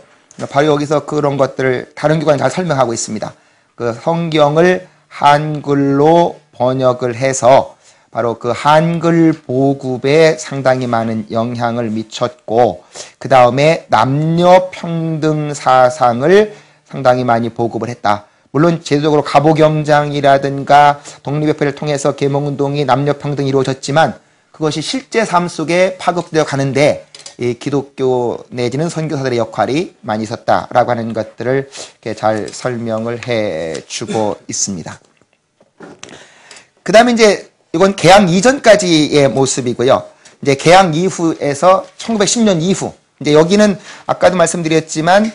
바로 여기서 그런 것들을 다른 교과는 잘 설명하고 있습니다. 그 성경을 한글로 번역을 해서 바로 그 한글 보급에 상당히 많은 영향을 미쳤고 그 다음에 남녀 평등 사상을 상당히 많이 보급을 했다. 물론 제도적으로 가보경장이라든가 독립협회를 통해서 계몽운동이 남녀 평등이 이루어졌지만 그것이 실제 삶 속에 파급되어 가는데 이 기독교 내지는 선교사들의 역할이 많이 있었다라고 하는 것들을 이렇게 잘 설명을 해주고 있습니다. 그 다음에 이제 이건 개항 이전까지의 모습이고요. 이제 개항 이후에서 1910년 이후 이제 여기는 아까도 말씀드렸지만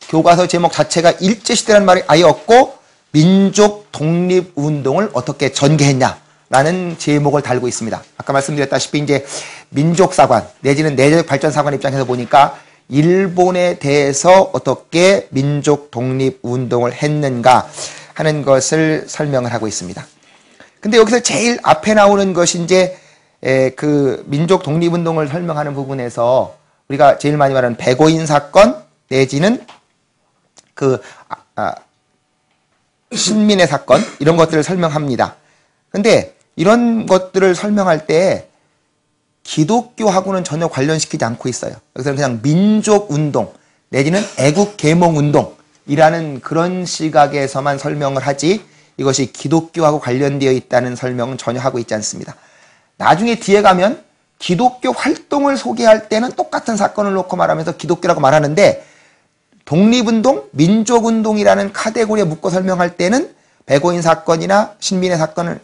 교과서 제목 자체가 일제시대라는 말이 아예 없고 민족 독립운동을 어떻게 전개했냐라는 제목을 달고 있습니다. 아까 말씀드렸다시피 이제 민족사관 내지는 내적 발전사관 입장에서 보니까 일본에 대해서 어떻게 민족 독립운동을 했는가 하는 것을 설명을 하고 있습니다. 근데 여기서 제일 앞에 나오는 것이 이제 그 민족 독립운동을 설명하는 부분에서 우리가 제일 많이 말하는 백오인 사건 내지는 신민의 사건 이런 것들을 설명합니다. 근데 이런 것들을 설명할 때 기독교하고는 전혀 관련시키지 않고 있어요. 여기서는 그냥 민족운동 내지는 애국계몽운동이라는 그런 시각에서만 설명을 하지 이것이 기독교하고 관련되어 있다는 설명은 전혀 하고 있지 않습니다. 나중에 뒤에 가면 기독교 활동을 소개할 때는 똑같은 사건을 놓고 말하면서 기독교라고 말하는데 독립운동, 민족운동이라는 카테고리에 묶어 설명할 때는 백오인 사건이나 신민의 사건을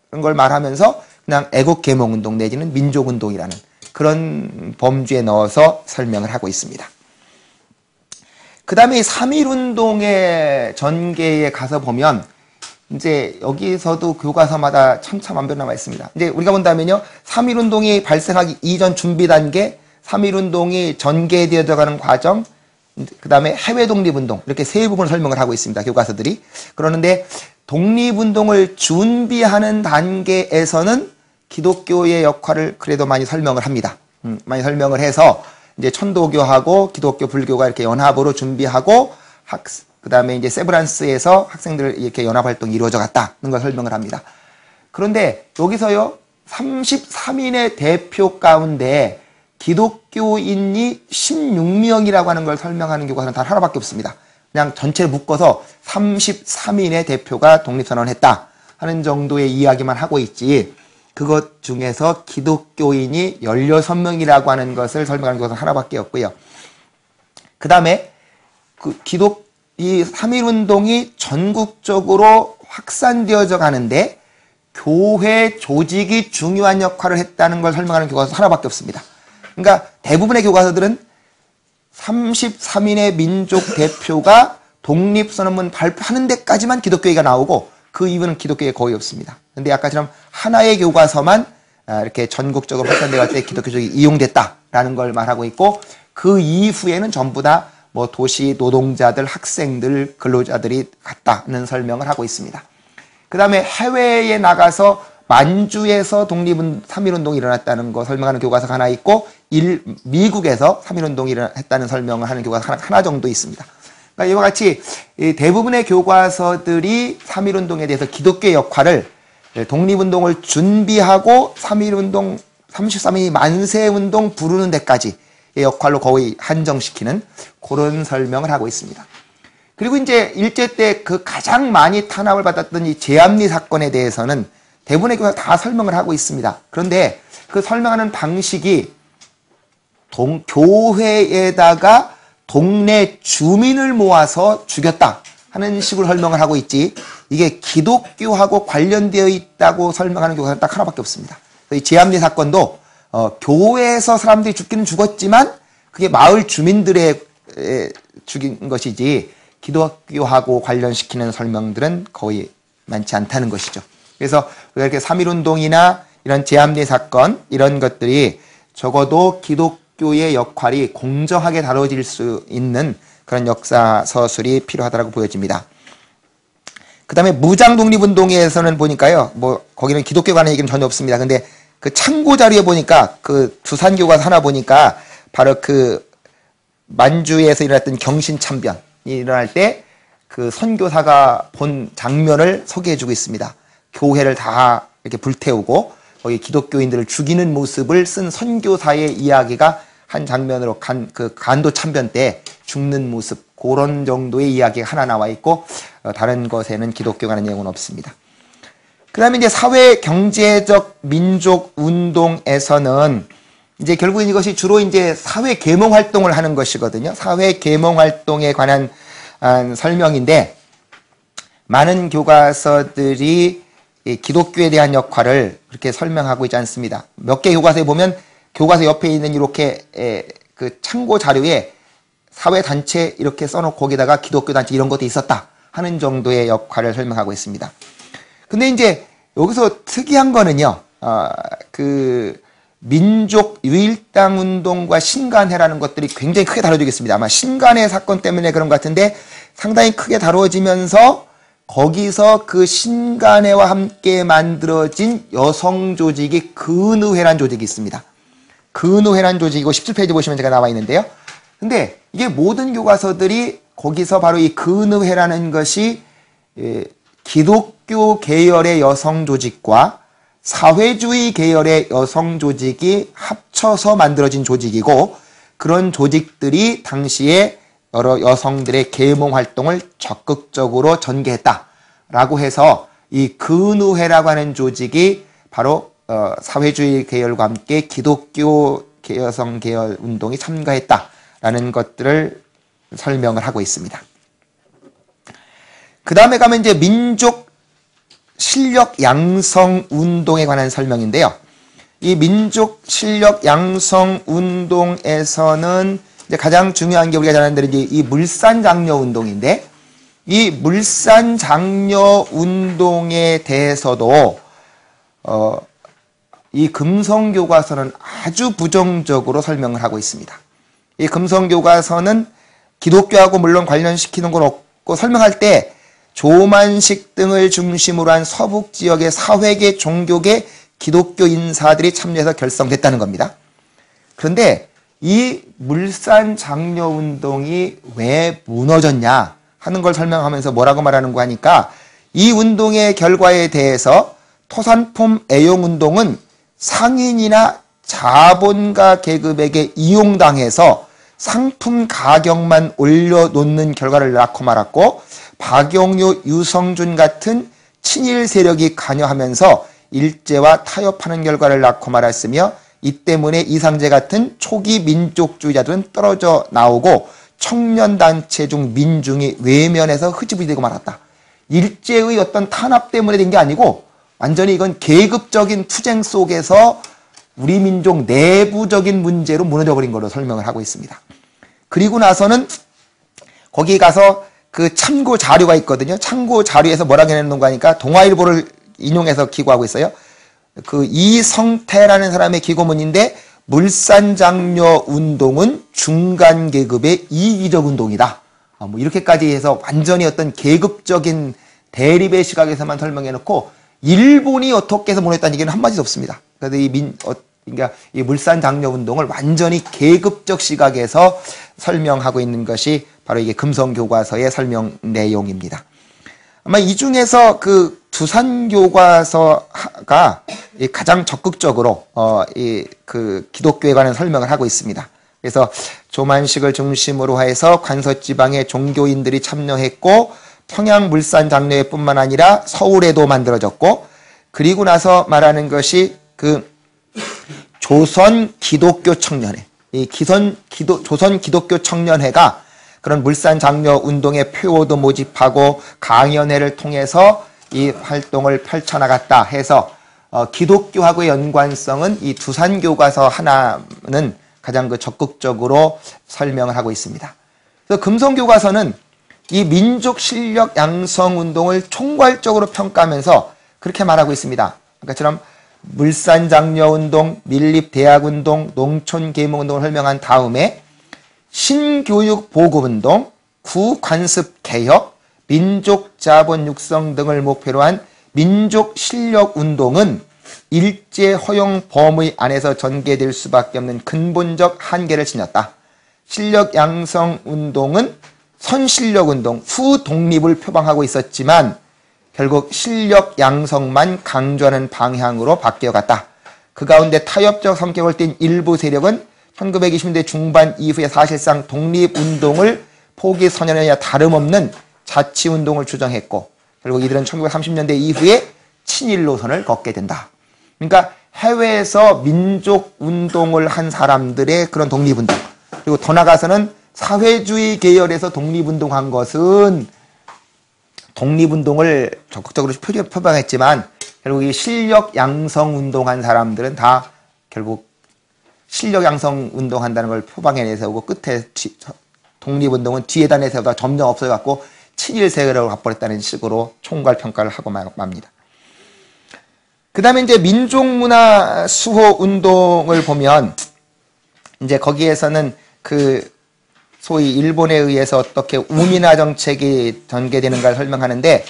그런 걸 말하면서 그냥 애국계몽운동 내지는 민족운동이라는 그런 범주에 넣어서 설명을 하고 있습니다. 그 다음에 3.1운동의 전개에 가서 보면 이제 여기서도 교과서마다 천차만별 나와 있습니다. 이제 우리가 본다면요, 3.1운동이 발생하기 이전 준비 단계, 3.1운동이 전개되어 들어가는 과정, 그 다음에 해외 독립운동 이렇게 세 부분을 설명을 하고 있습니다. 교과서들이. 그러는데 독립운동을 준비하는 단계에서는 기독교의 역할을 그래도 많이 설명을 합니다. 많이 설명을 해서 이제 천도교하고 기독교 불교가 이렇게 연합으로 준비하고 그 다음에 이제 세브란스에서 학생들 이렇게 연합활동이 이루어져 갔다는 걸 설명을 합니다. 그런데 여기서요, 33인의 대표 가운데 기독교인이 16명이라고 하는 걸 설명하는 교과서는 단 하나밖에 없습니다. 그냥 전체를 묶어서 33인의 대표가 독립선언을 했다 하는 정도의 이야기만 하고 있지 그것 중에서 기독교인이 16명이라고 하는 것을 설명하는 교과서는 하나밖에 없고요. 그 다음에 이 3.1운동이 전국적으로 확산되어져 가는데 교회 조직이 중요한 역할을 했다는 걸 설명하는 교과서 하나밖에 없습니다. 그러니까 대부분의 교과서들은 33인의 민족 대표가 독립선언문 발표하는 데까지만 기독교 얘기가 나오고 그 이유는 기독교 얘기 거의 없습니다. 근데 아까처럼 하나의 교과서만 이렇게 전국적으로 확산되어 갈 때 기독교 조직이 이용됐다라는 걸 말하고 있고 그 이후에는 전부 다 뭐 도시 노동자들, 학생들, 근로자들이 갔다는 설명을 하고 있습니다. 그 다음에 해외에 나가서 만주에서 3.1운동이 일어났다는 거 설명하는 교과서가 하나 있고, 미국에서 3.1운동이 했다는 설명을 하는 교과서가 하나 정도 있습니다. 그러니까 이와 같이 대부분의 교과서들이 3.1운동에 대해서 기독교의 역할을 독립운동을 준비하고 3.1운동, 33일 만세운동 부르는 데까지의 역할로 거의 한정시키는 그런 설명을 하고 있습니다. 그리고 이제 일제 때 그 가장 많이 탄압을 받았던 이 제암리 사건에 대해서는 대부분의 교과서 다 설명을 하고 있습니다. 그런데 그 설명하는 방식이 교회에다가 동네 주민을 모아서 죽였다 하는 식으로 설명을 하고 있지, 이게 기독교하고 관련되어 있다고 설명하는 교과서는 딱 하나밖에 없습니다. 이 제암리 사건도 교회에서 사람들이 죽기는 죽었지만 그게 마을 주민들의 죽인 것이지 기독교하고 관련시키는 설명들은 거의 많지 않다는 것이죠. 그래서 우리가 이렇게 3.1운동이나 이런 제암리 사건 이런 것들이 적어도 기독교의 역할이 공정하게 다뤄질 수 있는 그런 역사 서술이 필요하다고 보여집니다. 그 다음에 무장 독립운동에서는 보니까요, 뭐 거기는 기독교 관한 얘기는 전혀 없습니다. 근데 그 참고 자료에 보니까 그 두산 교과서 하나 보니까 바로 그 만주에서 일어났던 경신 참변이 일어날 때 그 선교사가 본 장면을 소개해주고 있습니다. 교회를 다 이렇게 불태우고 거기 기독교인들을 죽이는 모습을 쓴 선교사의 이야기가 한 장면으로 간도 참변 때 죽는 모습, 그런 정도의 이야기가 하나 나와 있고, 다른 것에는 기독교 관한 내용은 없습니다. 그 다음에 이제 사회 경제적 민족 운동에서는 이제 결국은 이것이 주로 이제 사회 계몽 활동을 하는 것이거든요. 사회 계몽 활동에 관한 설명인데, 많은 교과서들이 기독교에 대한 역할을 그렇게 설명하고 있지 않습니다. 몇 개 교과서에 보면 교과서 옆에 있는 이렇게 그 참고 자료에 사회단체 이렇게 써놓고 거기다가 기독교 단체 이런 것도 있었다 하는 정도의 역할을 설명하고 있습니다. 근데 이제 여기서 특이한 거는요, 그 민족 유일당 운동과 신간회라는 것들이 굉장히 크게 다뤄지겠습니다. 아마 신간회 사건 때문에 그런 것 같은데 상당히 크게 다뤄지면서 거기서 그 신간회와 함께 만들어진 여성 조직이 근의회라는 조직이 있습니다. 근의회라는 조직이고 17페이지 보시면 제가 나와 있는데요. 근데 이게 모든 교과서들이 거기서 바로 이 근의회라는 것이 기독교 계열의 여성 조직과 사회주의 계열의 여성 조직이 합쳐서 만들어진 조직이고, 그런 조직들이 당시에 여러 여성들의 계몽 활동을 적극적으로 전개했다라고 해서 이 근의회라고 하는 조직이 바로 사회주의 계열과 함께 기독교 여성 계열 운동에 참가했다라는 것들을 설명을 하고 있습니다. 그 다음에 가면 이제 민족 실력 양성 운동에 관한 설명인데요. 이 민족 실력 양성 운동에서는 이제 가장 중요한 게 우리가 잘 아는 대로 이제 이 물산 장려 운동인데, 이 물산 장려 운동에 대해서도 이 금성 교과서는 아주 부정적으로 설명을 하고 있습니다. 이 금성 교과서는 기독교하고 물론 관련시키는 건 없고, 설명할 때 조만식 등을 중심으로 한 서북 지역의 사회계, 종교계, 기독교 인사들이 참여해서 결성됐다는 겁니다. 그런데 이 물산 장려 운동이 왜 무너졌냐 하는 걸 설명하면서 뭐라고 말하는 거 하니까, 이 운동의 결과에 대해서 토산폼 애용 운동은 상인이나 자본가 계급에게 이용당해서 상품 가격만 올려놓는 결과를 낳고 말았고, 박용유, 유성준 같은 친일 세력이 관여하면서 일제와 타협하는 결과를 낳고 말았으며, 이 때문에 이상재 같은 초기 민족주의자들은 떨어져 나오고 청년단체 중 민중이 외면해서 흐지부지 되고 말았다. 일제의 어떤 탄압 때문에 된 게 아니고 완전히 이건 계급적인 투쟁 속에서 우리 민족 내부적인 문제로 무너져버린 걸로 설명을 하고 있습니다. 그리고 나서는 거기 가서 그 참고 자료가 있거든요. 참고 자료에서 뭐라고 해놓는가 하니까 동아일보를 인용해서 기고하고 있어요. 그 이성태라는 사람의 기고문인데, 물산장려 운동은 중간 계급의 이기적 운동이다. 뭐 이렇게까지 해서 완전히 어떤 계급적인 대립의 시각에서만 설명해 놓고 일본이 어떻게 해서 보냈다는 얘기는 한마디도 없습니다. 그래서 그러니까 이 물산장려 운동을 완전히 계급적 시각에서 설명하고 있는 것이 바로 이게 금성교과서의 설명 내용입니다. 아마 이 중에서 그 두산교과서가 가장 적극적으로 그 기독교에 관한 설명을 하고 있습니다. 그래서 조만식을 중심으로 해서 관서지방의 종교인들이 참여했고 평양 물산장려회뿐만 아니라 서울에도 만들어졌고, 그리고 나서 말하는 것이 그 조선 기독교 청년회, 조선 기독교 청년회가 그런 물산장려 운동의 표어도 모집하고 강연회를 통해서 이 활동을 펼쳐나갔다 해서 기독교하고의 연관성은 이 두산교과서 하나는 가장 그 적극적으로 설명을 하고 있습니다. 그래서 금성교과서는 이 민족 실력 양성 운동을 총괄적으로 평가하면서 그렇게 말하고 있습니다. 아까처럼 물산장려 운동, 밀립대학 운동, 농촌 계몽 운동을 설명한 다음에 신교육 보급 운동, 구관습 개혁, 민족 자본 육성 등을 목표로 한 민족 실력 운동은 일제 허용 범위 안에서 전개될 수밖에 없는 근본적 한계를 지녔다. 실력 양성 운동은 선실력 운동, 후독립을 표방하고 있었지만 결국 실력 양성만 강조하는 방향으로 바뀌어갔다. 그 가운데 타협적 성격을 띤 일부 세력은 1920년대 중반 이후에 사실상 독립운동을 포기 선언하여 다름없는 자치운동을 주장했고, 결국 이들은 1930년대 이후에 친일 노선을 걷게 된다. 그러니까 해외에서 민족운동을 한 사람들의 그런 독립운동, 그리고 더 나아가서는 사회주의 계열에서 독립운동한 것은 독립운동을 적극적으로 표방했지만 결국 이 실력 양성 운동한 사람들은 다 결국 실력 양성 운동한다는 걸 표방해 내세우고 끝에 독립운동은 뒤에다 내세우다 점점 없어져갖고 친일 세력으로 가버렸다는 식으로 총괄 평가를 하고 맙니다. 그 다음에 이제 민족문화 수호 운동을 보면 이제 거기에서는 그 소위 일본에 의해서 어떻게 우민화 정책이 전개되는가를 설명하는데,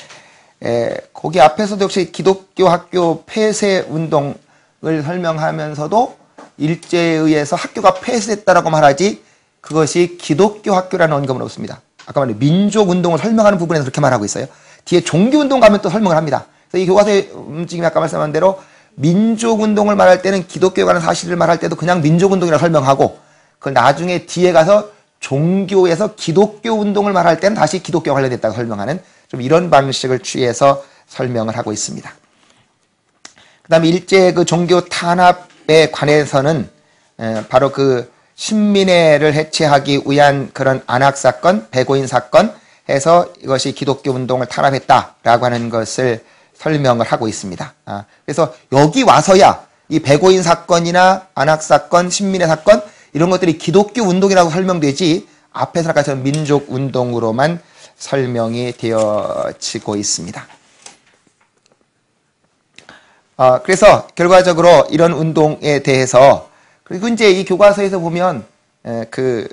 거기 앞에서도 역시 기독교 학교 폐쇄 운동을 설명하면서도 일제에 의해서 학교가 폐쇄됐다라고 말하지 그것이 기독교 학교라는 언급은 없습니다. 아까 말한 민족 운동을 설명하는 부분에서 그렇게 말하고 있어요. 뒤에 종교 운동 가면 또 설명을 합니다. 그래서 이 교과서의 움직임이 아까 말씀한 대로 민족 운동을 말할 때는 기독교에 관한 사실을 말할 때도 그냥 민족 운동이라고 설명하고, 그 나중에 뒤에 가서 종교에서 기독교 운동을 말할 때는 다시 기독교와 관련됐다고 설명하는 좀 이런 방식을 취해서 설명을 하고 있습니다. 그 다음에 일제 그 종교 탄압에 관해서는 바로 그 신민회를 해체하기 위한 그런 안학사건, 배고인 사건 해서 이것이 기독교 운동을 탄압했다라고 하는 것을 설명을 하고 있습니다. 그래서 여기 와서야 이 배고인 사건이나 안학사건, 신민회 사건 이런 것들이 기독교 운동이라고 설명되지 앞에서 아까처럼 민족 운동으로만 설명이 되어지고 있습니다. 그래서 결과적으로 이런 운동에 대해서, 그리고 이제 이 교과서에서 보면 그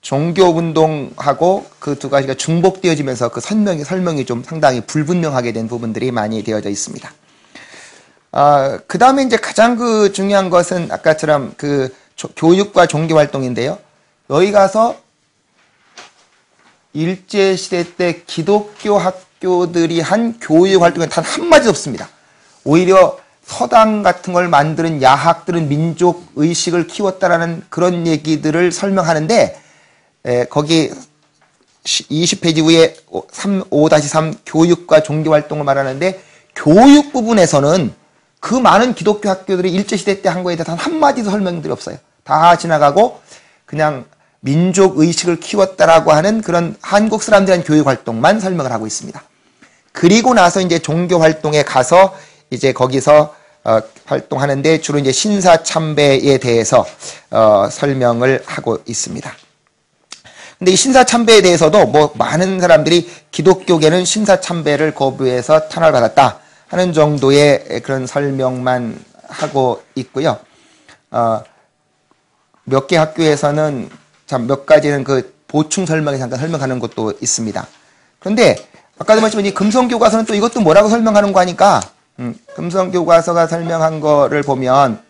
종교 운동하고 그 두 가지가 중복되어지면서 그 설명이 좀 상당히 불분명하게 된 부분들이 많이 되어져 있습니다. 그 다음에 이제 가장 그 중요한 것은 아까처럼 그 교육과 종교 활동인데요. 여기 가서 일제시대 때 기독교 학교들이 한 교육 활동에 단 한마디도 없습니다. 오히려 서당 같은 걸 만드는 야학들은 민족 의식을 키웠다라는 그런 얘기들을 설명하는데, 거기 20페이지 위에 5-3 교육과 종교 활동을 말하는데, 교육 부분에서는 그 많은 기독교 학교들이 일제시대 때 한 거에 대해서 단 한마디도 설명들이 없어요. 다 지나가고 그냥 민족 의식을 키웠다라고 하는 그런 한국 사람들에 대한 교육 활동만 설명을 하고 있습니다. 그리고 나서 이제 종교 활동에 가서 이제 거기서 활동하는데 주로 이제 신사참배에 대해서 설명을 하고 있습니다. 근데 이 신사참배에 대해서도 뭐 많은 사람들이 기독교계는 신사참배를 거부해서 탄압을 받았다 하는 정도의 그런 설명만 하고 있고요. 몇 개 학교에서는 참 몇 가지는 그 보충 설명에 잠깐 설명하는 것도 있습니다. 그런데 아까도 말씀드린 이 금성교과서는 또 이것도 뭐라고 설명하는 거 하니까 금성교과서가 설명한 거를 보면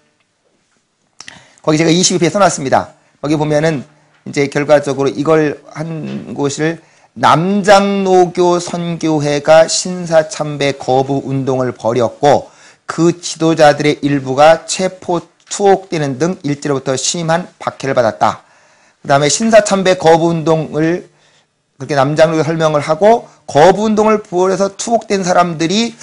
거기 제가 22페이지에 써놨습니다. 거기 보면은 이제 결과적으로 이걸 한 곳을 남장로교 선교회가 신사참배 거부 운동을 벌였고 그 지도자들의 일부가 체포 투옥되는 등 일제로부터 심한 박해를 받았다. 그 다음에 신사참배 거부 운동을 그렇게 남장로교 설명을 하고 거부 운동을 벌여서 투옥된 사람들이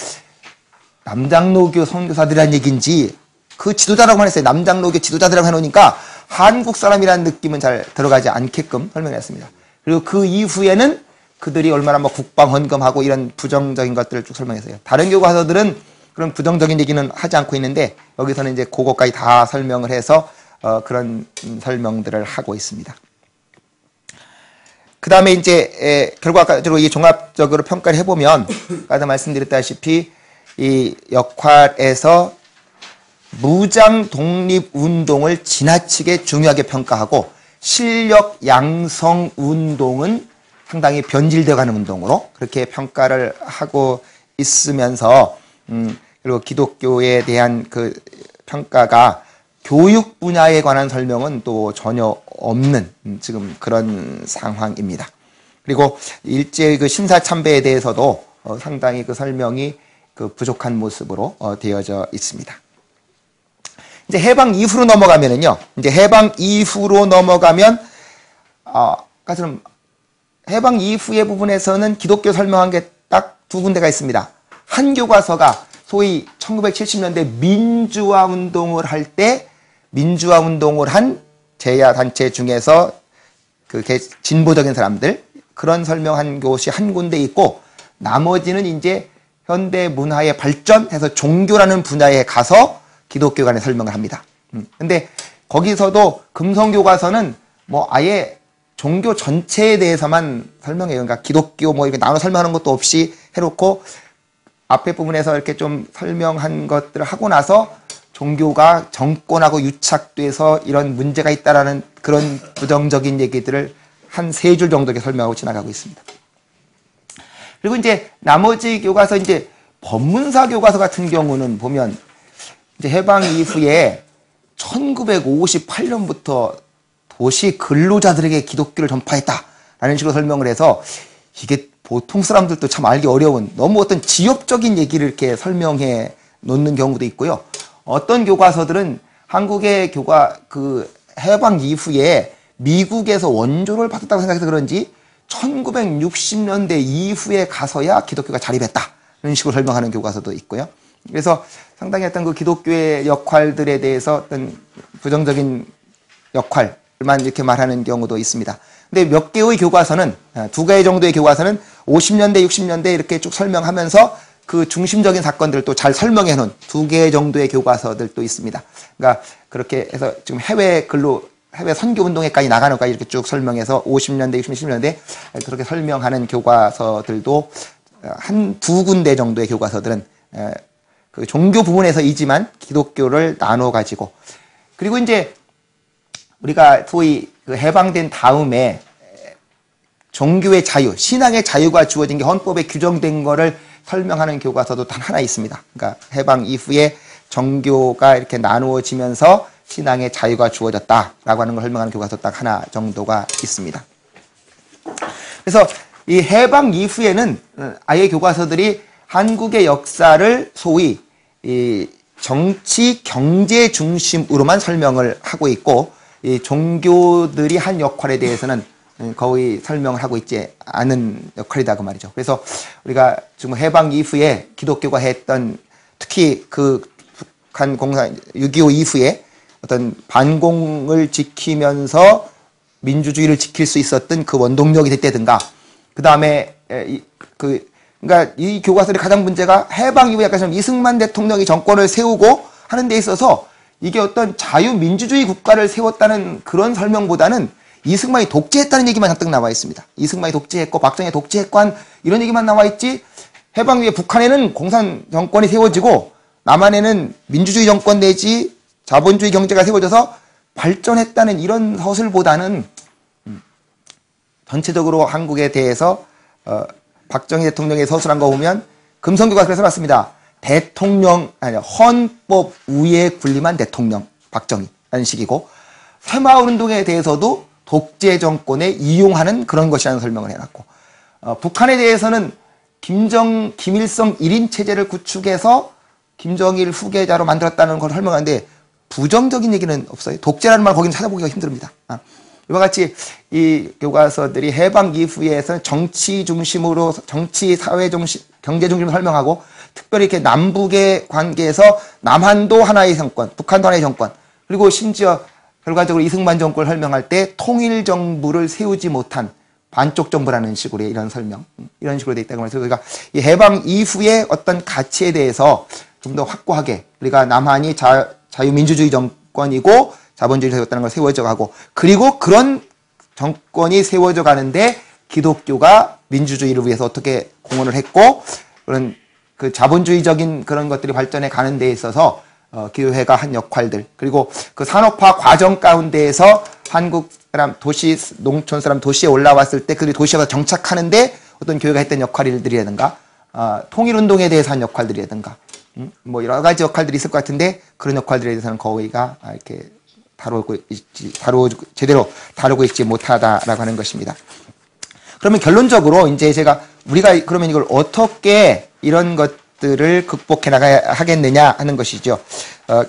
남장로교 선교사들이란 얘기인지 그 지도자라고만 했어요. 남장로교 지도자들이라고 해놓으니까 한국 사람이라는 느낌은 잘 들어가지 않게끔 설명했습니다. 그리고 그 이후에는 그들이 얼마나 뭐 국방 헌금하고 이런 부정적인 것들을 쭉 설명했어요. 다른 교과서들은 그런 부정적인 얘기는 하지 않고 있는데 여기서는 이제 그것까지 다 설명을 해서 그런 설명들을 하고 있습니다. 그 다음에 이제 결과적으로 이 종합적으로 평가를 해보면 아까 말씀드렸다시피 이 역할에서 무장 독립 운동을 지나치게 중요하게 평가하고 실력 양성 운동은 상당히 변질되어 가는 운동으로 그렇게 평가를 하고 있으면서 그리고 기독교에 대한 그 평가가 교육 분야에 관한 설명은 또 전혀 없는 지금 그런 상황입니다. 그리고 일제의 그 신사참배에 대해서도 상당히 그 설명이 그 부족한 모습으로 되어져 있습니다. 이제 해방 이후로 넘어가면은요. 이제 해방 이후로 넘어가면 아까처럼 해방 이후의 부분에서는 기독교 설명한 게 딱 두 군데가 있습니다. 한 교과서가 소위 1970년대 민주화 운동을 할 때 민주화 운동을 한 제야 단체 중에서 그 진보적인 사람들 그런 설명한 곳이 한 군데 있고 나머지는 이제 현대 문화의 발전해서 종교라는 분야에 가서 기독교 간의 설명을 합니다. 근데 거기서도 금성교과서는 뭐 아예 종교 전체에 대해서만 설명해요. 그러니까 기독교 뭐 이렇게 나눠 설명하는 것도 없이 해놓고 앞에 부분에서 이렇게 좀 설명한 것들을 하고 나서 종교가 정권하고 유착돼서 이런 문제가 있다라는 그런 부정적인 얘기들을 한 3줄 정도 이렇게 설명하고 지나가고 있습니다. 그리고 이제 나머지 교과서 이제 법문사 교과서 같은 경우는 보면 이제 해방 이후에 1958년부터 도시 근로자들에게 기독교를 전파했다라는 식으로 설명을 해서 이게 보통 사람들도 참 알기 어려운 너무 어떤 지엽적인 얘기를 이렇게 설명해 놓는 경우도 있고요. 어떤 교과서들은 한국의 그 해방 이후에 미국에서 원조를 받았다고 생각해서 그런지 1960년대 이후에 가서야 기독교가 자립했다. 이런 식으로 설명하는 교과서도 있고요. 그래서 상당히 어떤 그 기독교의 역할들에 대해서 어떤 부정적인 역할만 이렇게 말하는 경우도 있습니다. 근데 몇 개의 교과서는, 2개 정도의 교과서는 50년대, 60년대 이렇게 쭉 설명하면서 그 중심적인 사건들을 또 잘 설명해 놓은 2개 정도의 교과서들도 있습니다. 그러니까 그렇게 해서 지금 해외 선교 운동회까지 나가는 것까지 이렇게 쭉 설명해서 50년대, 60년대, 70년대 그렇게 설명하는 교과서들도 두 군데 정도의 교과서들은 그 종교 부분에서이지만 기독교를 나눠 가지고 그리고 이제 우리가 소위 그 해방된 다음에 종교의 자유, 신앙의 자유가 주어진 게 헌법에 규정된 거를 설명하는 교과서도 단 하나 있습니다. 그러니까 해방 이후에 정교가 이렇게 나누어지면서 신앙의 자유가 주어졌다라고 하는 걸 설명하는 교과서 딱 하나 정도가 있습니다. 그래서 이 해방 이후에는 아예 교과서들이 한국의 역사를 소위 이 정치, 경제 중심으로만 설명을 하고 있고 이 종교들이 한 역할에 대해서는 거의 설명을 하고 있지 않은 역할이다고 말이죠. 그래서 우리가 지금 해방 이후에 기독교가 했던 특히 그 북한 공산 6.25 이후에 어떤 반공을 지키면서 민주주의를 지킬 수 있었던 그 원동력이 됐다든가 그 다음에 그러니까 이 교과서의 가장 문제가 해방 이후에 약간 좀 이승만 대통령이 정권을 세우고 하는 데 있어서 이게 어떤 자유민주주의 국가를 세웠다는 그런 설명보다는 이승만이 독재했다는 얘기만 잔뜩 나와 있습니다. 이승만이 독재했고 박정희 독재했고 한 이런 얘기만 나와 있지 해방 이후에 북한에는 공산 정권이 세워지고 남한에는 민주주의 정권 내지 자본주의 경제가 세워져서 발전했다는 이런 서술보다는 전체적으로 한국에 대해서 박정희 대통령의 서술한 거 보면 금성교과서 그래서 봤습니다. 헌법 위에 군림한 대통령 박정희라는 식이고, 새마을운동에 대해서도 독재 정권에 이용하는 그런 것이라는 설명을 해놨고, 북한에 대해서는 김일성 1인 체제를 구축해서 김정일 후계자로 만들었다는 걸 설명하는데 부정적인 얘기는 없어요. 독재라는 말 거기는 찾아보기가 힘듭니다. 이와 같이 이 교과서들이 해방 이후에서는 정치 중심으로, 정치, 사회 중심, 경제 중심으로 설명하고, 특별히 이렇게 남북의 관계에서 남한도 하나의 정권, 북한도 하나의 정권, 그리고 심지어 결과적으로 이승만 정권을 설명할 때 통일 정부를 세우지 못한 반쪽 정부라는 식으로 이런 설명, 이런 식으로 돼 있다고 말해서, 그러니까 이 해방 이후의 어떤 가치에 대해서 좀 더 확고하게, 우리가 남한이 자유민주주의 정권이고 자본주의를 세웠다는 걸 세워져 가고, 그리고 그런 정권이 세워져 가는데 기독교가 민주주의를 위해서 어떻게 공헌을 했고, 그런 그 자본주의적인 그런 것들이 발전해 가는 데 있어서 교회가 한 역할들, 그리고 그 산업화 과정 가운데에서 한국 사람, 농촌 사람 도시에 올라왔을 때 그들이 도시에 가서 정착하는데 어떤 교회가 했던 역할들이라든가, 통일운동에 대해서 한 역할들이라든가, 뭐 여러 가지 역할들이 있을 것 같은데 그런 역할들에 대해서는 거의가 이렇게 제대로 다루고 있지 못하다라고 하는 것입니다. 그러면 결론적으로 이제 우리가 그러면 이걸 어떻게 이런 것들을 극복해 나가야 하겠느냐 하는 것이죠.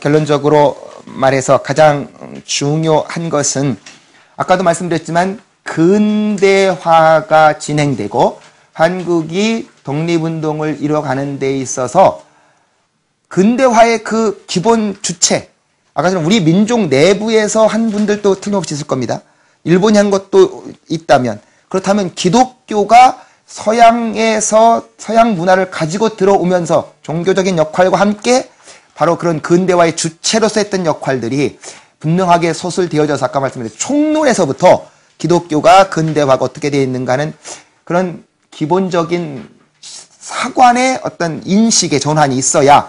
결론적으로 말해서 가장 중요한 것은 아까도 말씀드렸지만 근대화가 진행되고 한국이 독립운동을 이뤄가는 데 있어서 근대화의 그 기본 주체, 아까 전에 우리 민족 내부에서 한 분들도 틀림없이 있을 겁니다. 일본이 한 것도 있다면, 그렇다면 기독교가 서양에서 서양 문화를 가지고 들어오면서 종교적인 역할과 함께 바로 그런 근대화의 주체로서 했던 역할들이 분명하게 서술되어져서 아까 말씀드린 총론에서부터 기독교가 근대화가 어떻게 되어 있는가는 그런 기본적인 사관의 어떤 인식의 전환이 있어야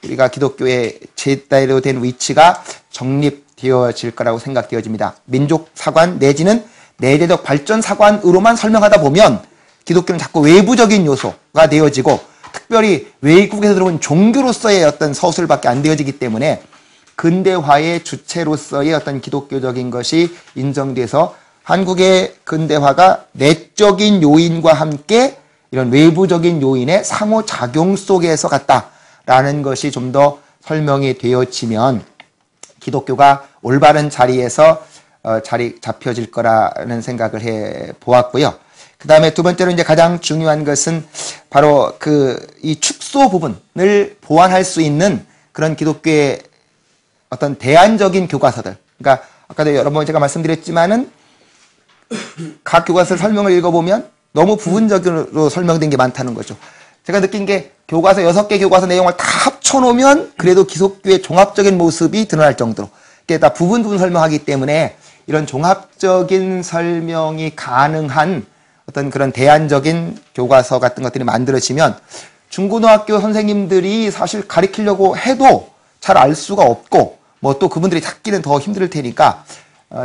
우리가 기독교의 제대로 된 위치가 정립되어질 거라고 생각되어집니다. 민족 사관 내지는 내재적 발전 사관으로만 설명하다 보면 기독교는 자꾸 외부적인 요소가 되어지고, 특별히 외국에서 들어온 종교로서의 어떤 서술밖에 안 되어지기 때문에 근대화의 주체로서의 어떤 기독교적인 것이 인정돼서 한국의 근대화가 내적인 요인과 함께 이런 외부적인 요인의 상호작용 속에서 갔다라는 것이 좀 더 설명이 되어지면 기독교가 올바른 자리에서 자리 잡혀질 거라는 생각을 해 보았고요. 그 다음에 두 번째로 이제 가장 중요한 것은 바로 이 축소 부분을 보완할 수 있는 그런 기독교의 어떤 대안적인 교과서들. 그러니까 아까도 여러 번 제가 말씀드렸지만은 각 교과서 설명을 읽어보면 너무 부분적으로 설명된 게 많다는 거죠. 제가 느낀 게 교과서 6개 교과서 내용을 다 합쳐놓으면 그래도 기독교의 종합적인 모습이 드러날 정도로 이게 다 부분 설명하기 때문에 이런 종합적인 설명이 가능한 어떤 그런 대안적인 교과서 같은 것들이 만들어지면 중고등학교 선생님들이 사실 가르치려고 해도 잘 알 수가 없고, 뭐 또 그분들이 찾기는 더 힘들 테니까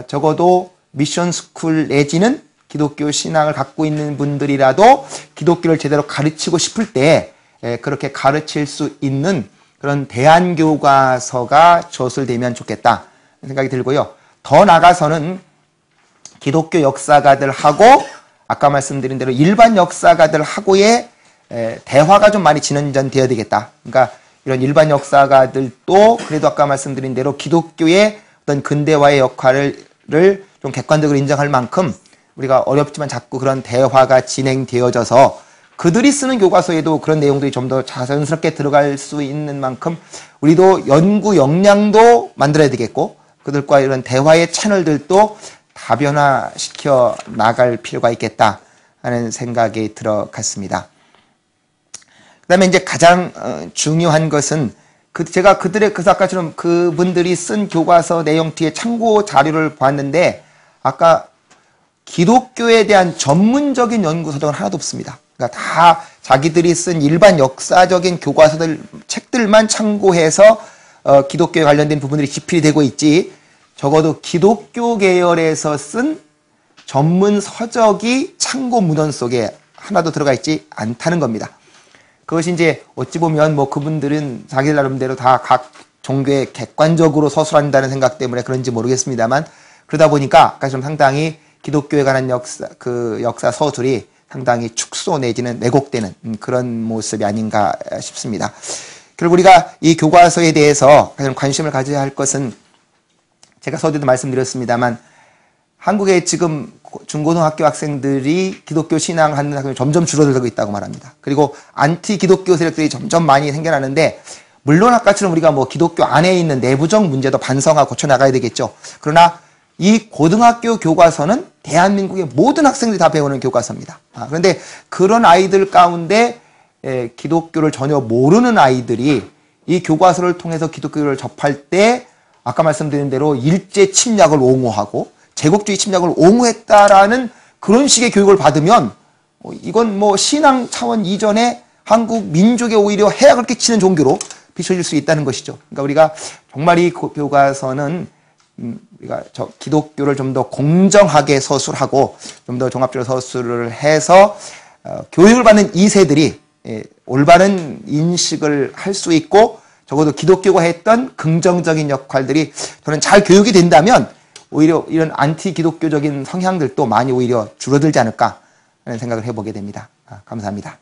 적어도 미션 스쿨 내지는 기독교 신앙을 갖고 있는 분들이라도 기독교를 제대로 가르치고 싶을 때 그렇게 가르칠 수 있는 그런 대안 교과서가 저술되면 좋겠다 생각이 들고요. 더 나아가서는 기독교 역사가들하고 아까 말씀드린 대로 일반 역사가들하고의 대화가 좀 많이 진전되어야 되겠다. 그러니까 이런 일반 역사가들도 그래도 아까 말씀드린 대로 기독교의 어떤 근대화의 역할을 좀 객관적으로 인정할 만큼 우리가 어렵지만 자꾸 그런 대화가 진행되어져서 그들이 쓰는 교과서에도 그런 내용들이 좀 더 자연스럽게 들어갈 수 있는 만큼 우리도 연구 역량도 만들어야 되겠고, 그들과 이런 대화의 채널들도 다변화시켜 나갈 필요가 있겠다 하는 생각이 들어갔습니다. 그 다음에 이제 가장 중요한 것은 제가 그래서 아까처럼 그분들이 쓴 교과서 내용 뒤에 참고 자료를 봤는데 아까 기독교에 대한 전문적인 연구서적은 하나도 없습니다. 그러니까 다 자기들이 쓴 일반 역사적인 교과서들, 책들만 참고해서 기독교에 관련된 부분들이 집필이 되고 있지, 적어도 기독교 계열에서 쓴 전문 서적이 창고 문헌 속에 하나도 들어가 있지 않다는 겁니다. 그것이 이제 어찌 보면 뭐 그분들은 자기들 나름대로 다 각 종교에 객관적으로 서술한다는 생각 때문에 그런지 모르겠습니다만, 그러다 보니까 아까 좀 상당히 기독교에 관한 역사 서술이 상당히 축소 내지는 왜곡되는 그런 모습이 아닌가 싶습니다. 결국 우리가 이 교과서에 대해서 가장 관심을 가져야 할 것은, 제가 서두에도 말씀드렸습니다만, 한국의 지금 중고등학교 학생들이 기독교 신앙을 하는 학생이 점점 줄어들고 있다고 말합니다. 그리고 안티 기독교 세력들이 점점 많이 생겨나는데, 물론 아까처럼 우리가 뭐 기독교 안에 있는 내부적 문제도 반성하고 고쳐나가야 되겠죠. 그러나 이 고등학교 교과서는 대한민국의 모든 학생들이 다 배우는 교과서입니다. 그런데 그런 아이들 가운데 기독교를 전혀 모르는 아이들이 이 교과서를 통해서 기독교를 접할 때 아까 말씀드린 대로 일제 침략을 옹호하고 제국주의 침략을 옹호했다라는 그런 식의 교육을 받으면 이건 뭐 신앙 차원 이전에 한국 민족에 오히려 해악을 끼치는 종교로 비춰질 수 있다는 것이죠. 그러니까 우리가 정말 이 교과서는 우리가 기독교를 좀 더 공정하게 서술하고 좀 더 종합적으로 서술을 해서 교육을 받는 2세들이 올바른 인식을 할 수 있고, 적어도 기독교가 했던 긍정적인 역할들이 저는 잘 교육이 된다면 오히려 이런 안티 기독교적인 성향들도 많이 오히려 줄어들지 않을까 하는 생각을 해보게 됩니다. 감사합니다.